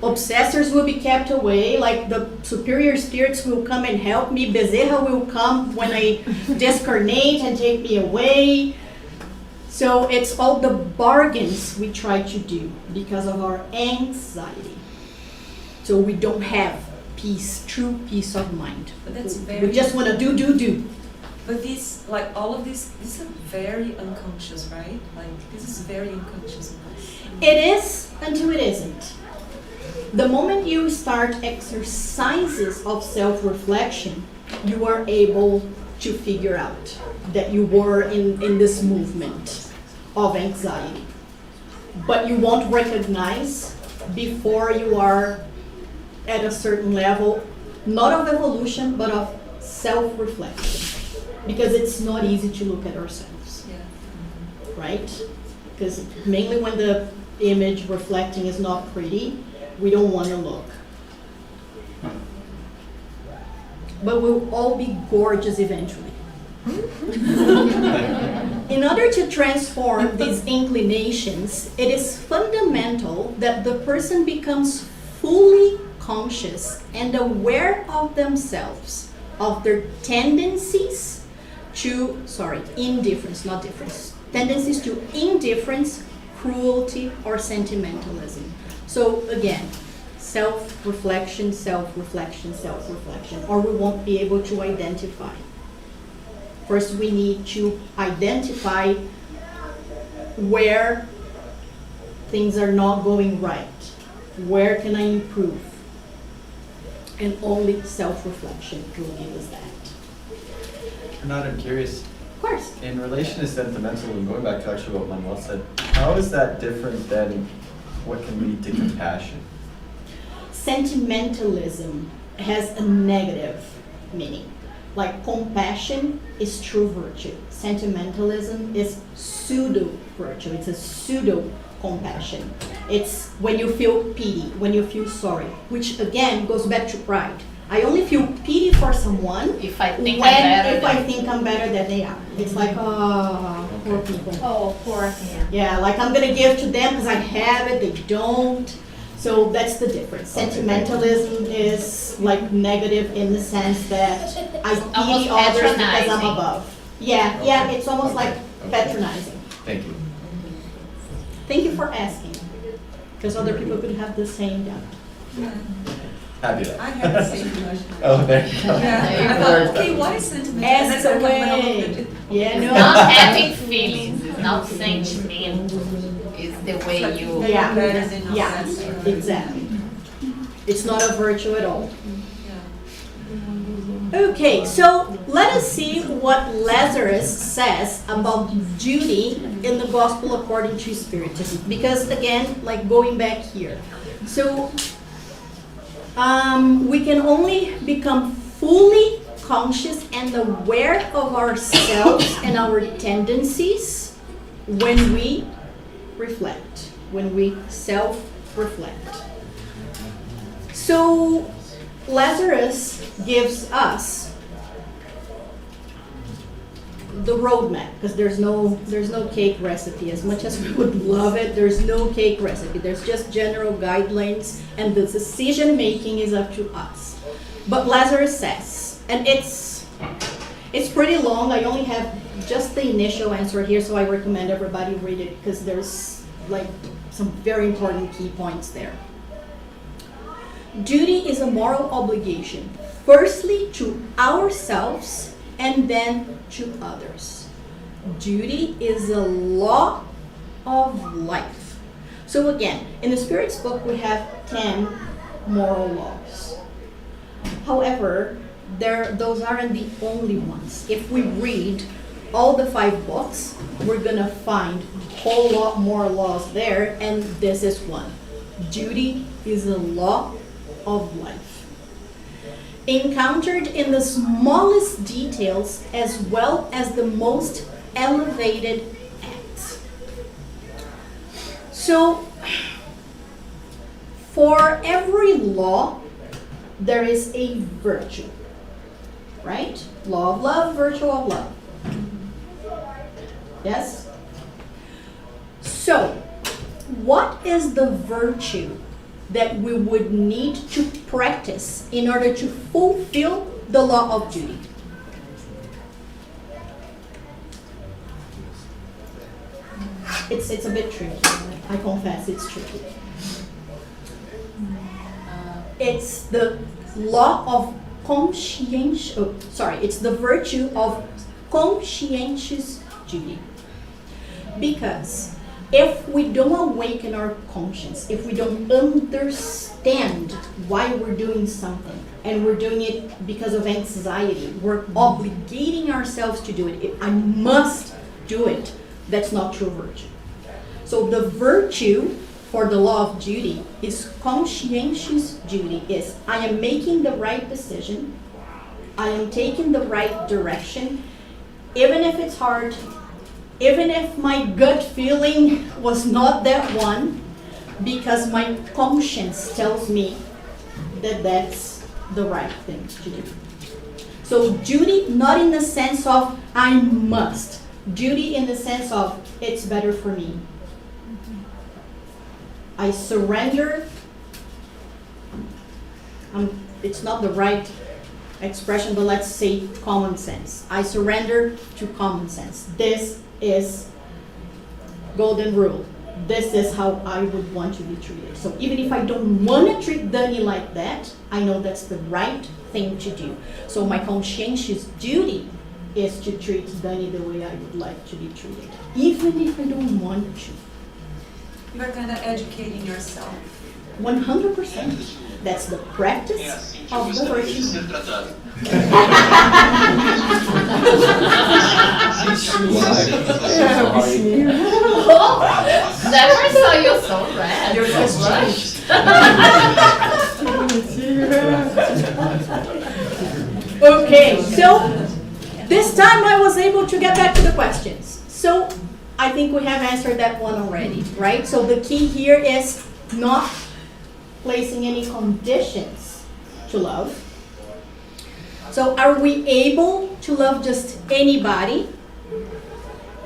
obsessors will be kept away, like the superior spirits will come and help me. Bezerra will come when I discarnate and take me away. So it's all the bargains we try to do because of our anxiety. So we don't have peace, true peace of mind. But that's We very. just want to do. But these, like all of this are very unconscious, right? Like this is very unconscious. It is until it isn't. The moment you start exercises of self-reflection, you are able to figure out that you were in this movement of anxiety. But you won't recognize before you are at a certain level, not of evolution, but of self-reflection. Because it's not easy to look at ourselves, Yeah. right? Because mainly when the image reflecting is not pretty, we don't want to look. But we'll all be gorgeous eventually. In order to transform these inclinations, it is fundamental that the person becomes fully conscious and aware of themselves, of their tendencies to, indifference, not difference, tendencies to indifference, cruelty, or sentimentalism. So again, self-reflection, self-reflection, self-reflection, or we won't be able to identify. First, we need to identify where things are not going right. Where can I improve? And only self-reflection will give us that. Renata, I'm curious, Of course. in relation to sentimental, and going back to actually what Manuel said, how is that different than what can lead to compassion? Sentimentalism has a negative meaning. Like compassion is true virtue. Sentimentalism is pseudo virtue. It's a pseudo compassion. It's when you feel pity, when you feel sorry, which again goes back to pride. I only feel pity for someone If I think when I'm better if I than- think I'm better than they are. It's like, oh, poor people. Oh, poor thing. Yeah, like I'm gonna give to them because I have it, they don't. So that's the difference. Okay, thank you. Sentimentalism is like negative in the sense that I almost pity others because I'm patronizing. above. Yeah, Okay, it's almost okay, like okay. patronizing. Thank you. Thank you for asking, because other people could have the same doubt. Yeah. Happy that. I had the same question. Oh, there you go. Yeah. I thought, okay, what is sentiment? And Ask then I went a little away. bit- Yeah, no. Not having feelings, it's not sentiment, it's the way you. Yeah. Better than your Yeah, friends. exactly. It's not a virtue at all. Yeah. Okay, so let us see what Lazarus says about duty in the Gospel according to Spiritism. Because again, like going back here. So we can only become fully conscious and aware of ourselves and our tendencies when we reflect, when we self-reflect. So Lazarus gives us the roadmap, because there's no cake recipe. As much as we would love it, there's no cake recipe. There's just general guidelines, and the decision making is up to us. But Lazarus says, and it's pretty long. I only have just the initial answer here, so I recommend everybody read it because there's like some very important key points there. Duty is a moral obligation, firstly to ourselves and then to others. Duty is a law of life. So again, in the Spirit's book we have 10 moral laws. However, those aren't the only ones. If we read all the 5 books, we're gonna find a whole lot more laws there, and this is one. Duty is a law of life, encountered in the smallest details as well as the most elevated acts. So, for every law, there is a virtue, right? Law of love, virtue of love. Yes? So, what is the virtue that we would need to practice in order to fulfill the law of duty? It's a bit tricky. I confess it's tricky. it's the law of it's the virtue of conscientious duty. Because if we don't awaken our conscience, if we don't understand why we're doing something, and we're doing it because of anxiety, we're obligating ourselves to do it. I must do it. That's not true virtue. So the virtue for the law of duty is conscientious duty, is I am making the right decision, I am taking the right direction, even if it's hard, even if my gut feeling was not that one, because my conscience tells me that that's the right thing to do. So duty, not in the sense of I must. Duty in the sense of it's better for me. I surrender. It's not the right expression, but let's say common sense. I surrender to common sense. This is golden rule. This is how I would want to be treated. So even if I don't want to treat Dani like that, I know that's the right thing to do. So my conscientious duty is to treat Dani the way I would like to be treated, even if I don't want to. You are kind of educating yourself. 100%. That's the practice of the virtue. Never saw you so red. You're so so blushed. Okay, so this time I was able to get back to the questions. So I think we have answered that one already, right? So the key here is not placing any conditions to love. So are we able to love just anybody?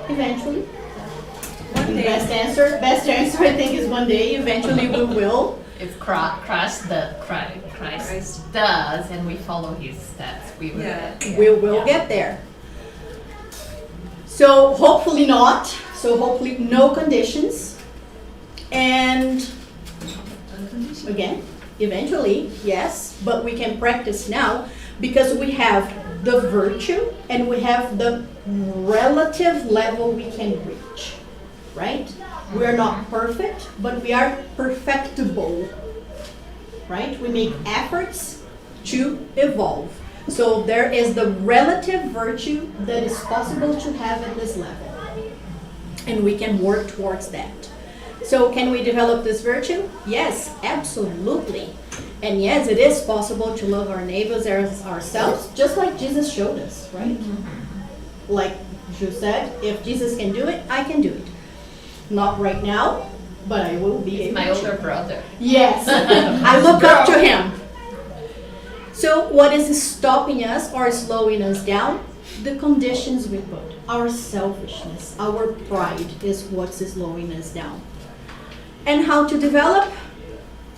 Eventually. One day. Best answer I think is one day. Eventually we will. If Christ does, and we follow his steps, we will. Yeah. We will get there. So hopefully not. So hopefully no conditions. And again, eventually, yes, but we can practice now because we have the virtue and we have the relative level we can reach, right? We're not perfect, but we are perfectible, right? We make efforts to evolve. So there is the relative virtue that is possible to have at this level. And we can work towards that. So can we develop this virtue? Yes, absolutely. And yes, it is possible to love our neighbors as ourselves, just like Jesus showed us, right? Like you said, if Jesus can do it, I can do it. Not right now, but I will be able to. My older brother. Yes, I look up to him. So what is stopping us or slowing us down? The conditions we put. Our selfishness, our pride is what's slowing us down. And how to develop?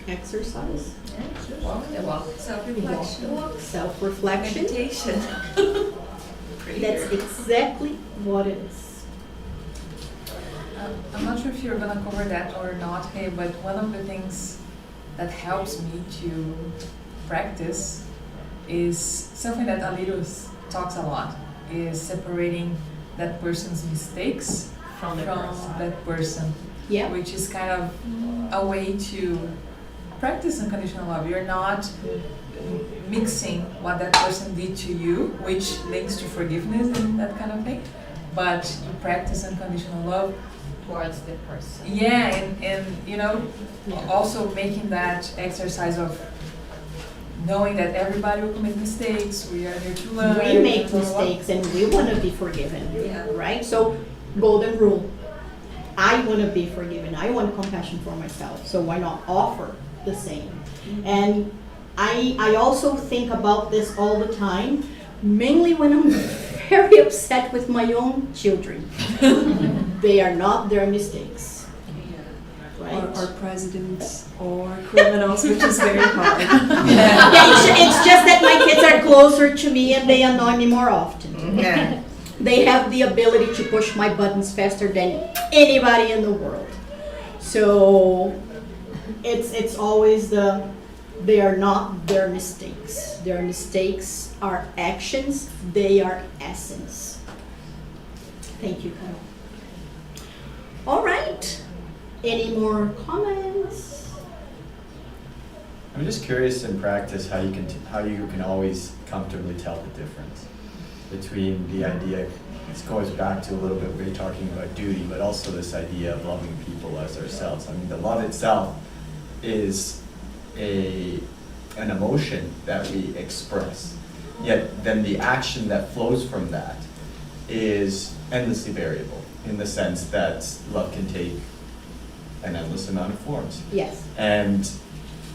Exercise, Walk. Self-reflection. self-reflection. Meditation. That's exactly what it is. I'm not sure if you're gonna cover that or not, hey, but one of the things that helps me to practice is something that Aliros talks a lot, is separating that person's mistakes From the person. that person, Yeah. which is kind of a way to practice unconditional love. You're not mixing what that person did to you, which links to forgiveness and that kind of thing, but you practice unconditional love Towards the person. yeah, and you know, also making that exercise of knowing that everybody will commit mistakes, we are here to learn. We make blah, blah, blah. mistakes and we want to be forgiven, Yeah. right? So, golden rule. I want to be forgiven. I want compassion for myself. So why not offer the same? And I also think about this all the time, mainly when I'm very upset with my own children. They are not their mistakes, right? Or presidents or criminals, which is very hard. Yeah, it's just that my kids are closer to me and they annoy me more often. Yeah. They have the ability to push my buttons faster than anybody in the world. So it's always the They are not their mistakes. Their mistakes are actions, they are essence. Thank you, Carol. All right. Any more comments? I'm just curious in practice how you can always comfortably tell the difference between the idea. This goes back to a little bit where you're talking about duty, but also this idea of loving people as ourselves. I mean, the love itself is an emotion that we express. Yet then the action that flows from that is endlessly variable in the sense that love can take an endless amount of forms. Yes. And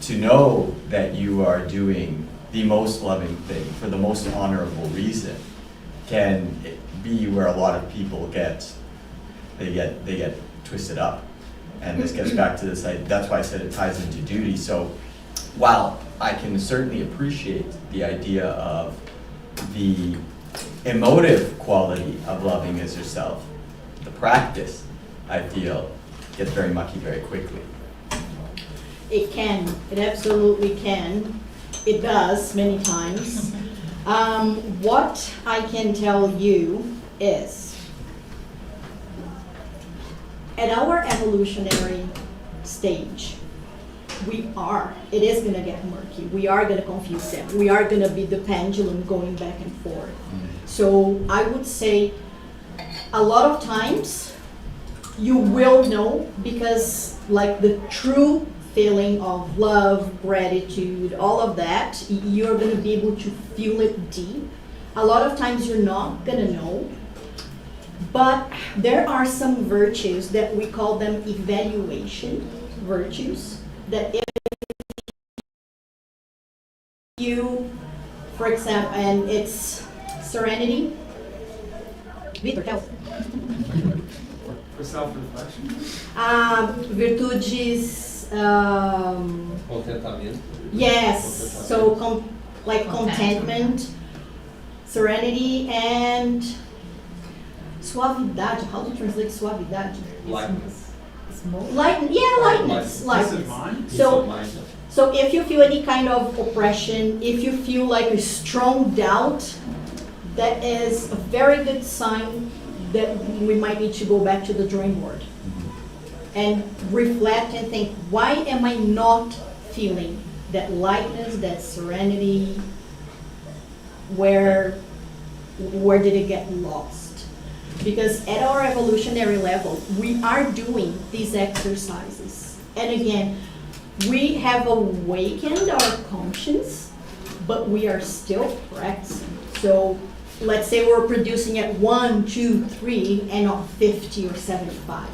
to know that you are doing the most loving thing for the most honorable reason can be where a lot of people get twisted up. And this gets back to this, that's why I said it ties into duty. So while I can certainly appreciate the idea of the emotive quality of loving as yourself, the practice, I feel, gets very mucky very quickly. It can. It absolutely can. It does many times. What I can tell you is, at our evolutionary stage, it is going to get murky. We are going to confuse them. We are going to be the pendulum going back and forth. So I would say a lot of times you will know, because like the true feeling of love, gratitude, all of that, you're going to be able to feel it deep. A lot of times you're not going to know. But there are some virtues that we call them evaluation virtues, that if you, for example, and it's serenity. Victor, tell. For self-reflection. Virtudes. Contentamento. Yes. So contentment, serenity, and suavidade. How do you translate suavidade? Lightness. Lightness. Peace of mind? Peace of mind. So if you feel any kind of oppression, if you feel like a strong doubt, that is a very good sign that we might need to go back to the drawing board and reflect and think, why am I not feeling that lightness, that serenity? Where did it get lost? Because at our evolutionary level, we are doing these exercises. And again, we have awakened our conscience, but we are still practicing. So let's say we're producing at 1, 2, 3, and not 50 or 75.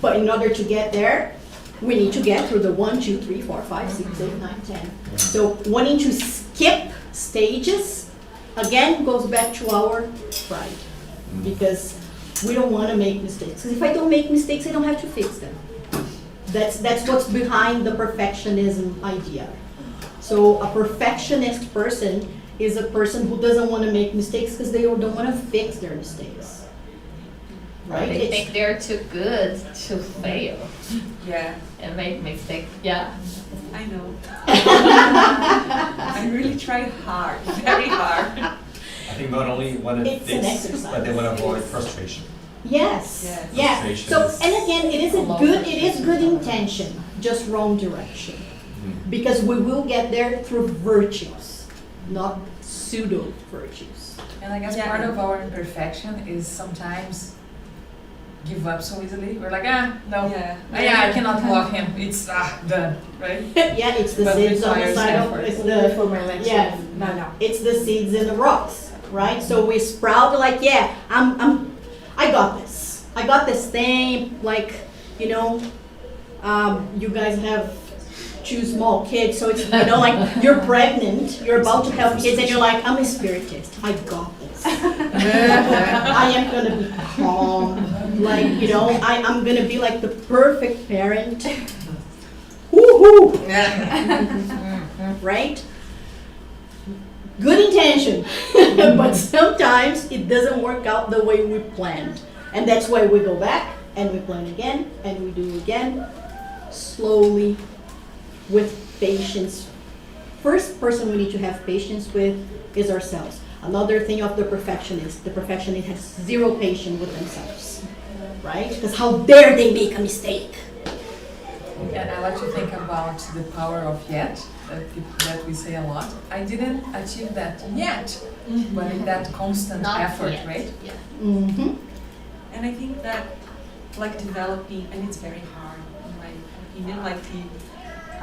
But in order to get there, we need to get through the 1, 2, 3, 4, 5, 6, 8, 9, 10. So wanting to skip stages, again, goes back to our pride. Because we don't want to make mistakes. Because if I don't make mistakes, I don't have to fix them. That's what's behind the perfectionism idea. So a perfectionist person is a person who doesn't want to make mistakes because they don't want to fix their mistakes. Right? They think they're too good to fail Yeah, and make mistakes. Yeah. I know. I really try hard, very hard. I think not only want to It's an fix, exercise. but they want to avoid frustration. Yes. Yes. Yeah. Frustration So is- and again, it is good intention, just wrong direction. Because we will get there through virtues, not pseudo virtues. And I guess Yeah. part of our imperfection is sometimes give up so easily. We're like, no, Yeah. I cannot love him. It's done, right? Yeah, it's the But seeds on the requires side of effort. it's the For my next yeah one. no it's the seeds in the rocks, right? So we sprout like I got this thing, like you guys have 2 small kids, so it's like you're pregnant, you're about to have kids, and you're like, I'm a spiritist, I got this. I am gonna be calm, I'm gonna be like the perfect parent. Woohoo! Right? Good intention, but sometimes it doesn't work out the way we planned. And that's why we go back and we plan again and we do again, slowly, with patience. First person we need to have patience with is ourselves. Another thing of the perfectionist has zero patience with themselves, right? Because how dare they make a mistake? And I like to think about the power of yet, that we say a lot. I didn't achieve that yet, but in that constant Not effort, yet. right? Yeah. Mm-hmm. And I think that like developing, and it's very hard in my opinion, like the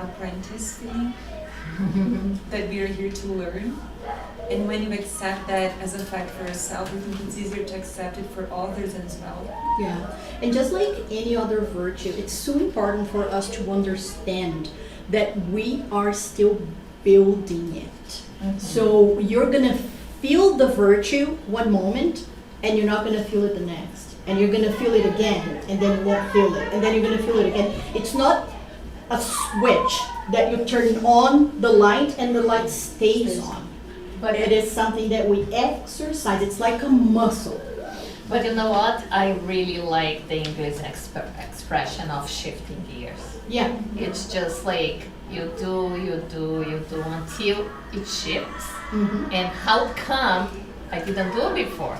apprentice feeling that we are here to learn. And when you accept that as a fact for yourself, I think it's easier to accept it for others as well. Yeah, and just like any other virtue, it's so important for us to understand that we are still building it. So you're gonna feel the virtue one moment, and you're not gonna feel it the next. And you're gonna feel it again, and then you won't feel it, and then you're gonna feel it again. It's not a switch that you turn on the light and the light stays on. But it is something that we exercise. It's like a muscle. But you know what? I really like the English expression of shifting gears. Yeah. It's just like you do until it shifts. Mm-hmm. And how come I didn't do it before?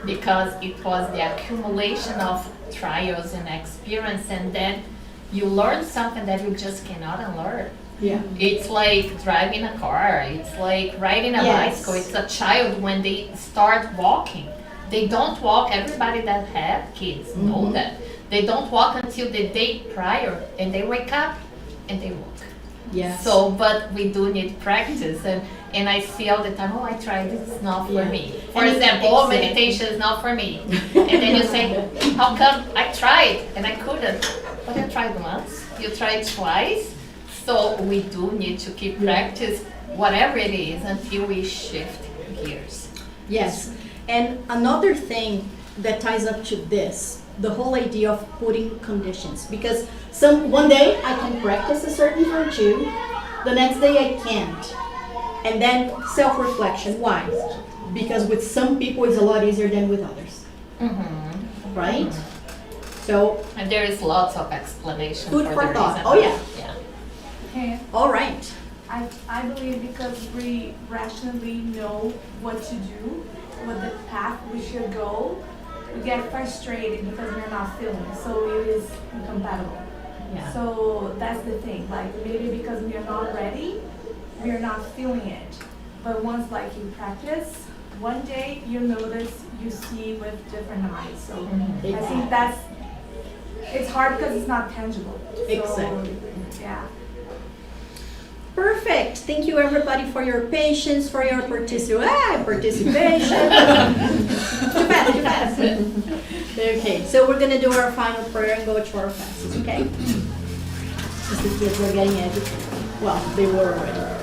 Because it was the accumulation of trials and experience, and then you learn something that you just cannot unlearn. Yeah. It's like driving a car. It's like riding a Yes. bicycle. It's a child when they start walking. They don't walk. Everybody that have kids know Mhm. that. They don't walk until the day prior, and they wake up and they walk. Yes. So, but we do need practice, and I see all the time, oh, I tried, it's not for Yeah. me. For And example, oh, exactly. meditation is not for me. And then you say, how come I tried and I couldn't? But I tried once, you tried twice. So we do need to keep practice, whatever it is, until we shift gears. Yes. And another thing that ties up to this, the whole idea of putting conditions. Because one day I can practice a certain virtue, the next day I can't. And then self-reflection. Why? Because with some people it's a lot easier than with others. Mm-hmm. Right? So, And there is lots of explanation Food for for the thought. reason. Oh, yeah. Yeah. Okay. all right. I believe because we rationally know what to do, what the path we should go, we get frustrated because we're not feeling it. So it is incompatible. Yeah. So that's the thing. Like maybe because we are not ready, we are not feeling it. But once like you practice, one day you notice, you see with different eyes. So I think it's hard because it's not tangible. So, Exactly. Yeah. Perfect. Thank you everybody for your patience, for your participation. Too fast. Okay, so we're gonna do our final prayer and go to our fasts, okay? Because the kids are getting agitated. Well, they were already.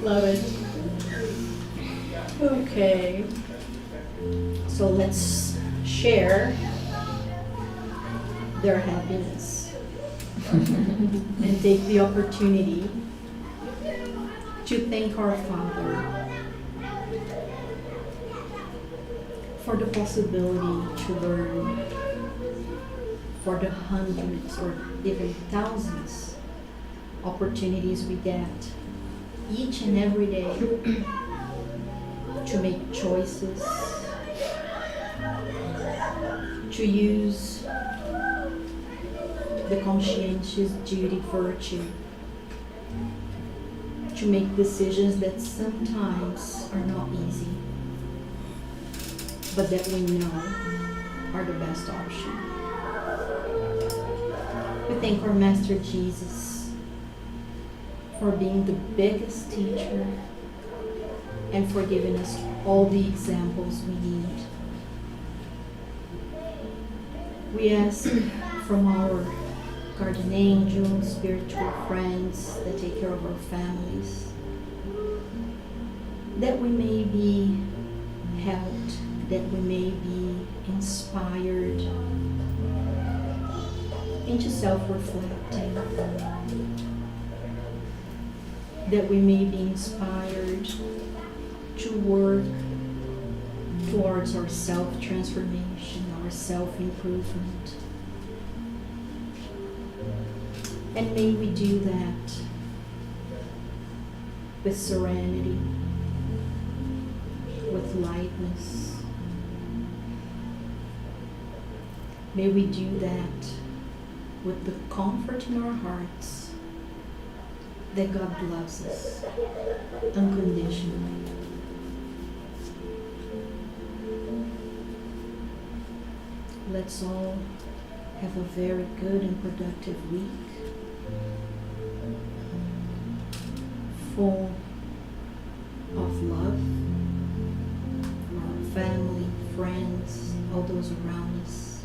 Love it. Okay. So let's share their happiness and take the opportunity to thank our Father for the possibility to learn, for the hundreds or even thousands opportunities we get each and every day to make choices, to use the conscientious duty virtue, to make decisions that sometimes are not easy, but that we know are the best option. We thank our Master Jesus for being the biggest teacher and for giving us all the examples we need. We ask from our guardian angels, spiritual friends that take care of our families, that we may be helped, that we may be inspired into self-reflecting, that we may be inspired to work towards our self-transformation, our self-improvement. And may we do that with serenity, with lightness. May we do that with the comfort in our hearts that God loves us unconditionally. Let's all have a very good and productive week, full of love for our family, friends, all those around us,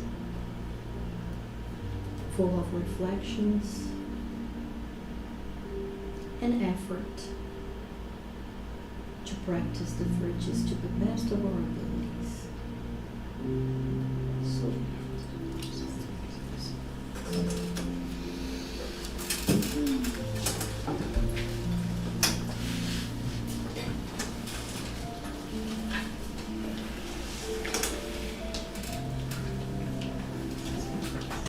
full of reflections and effort to practice the virtues to the best of our abilities.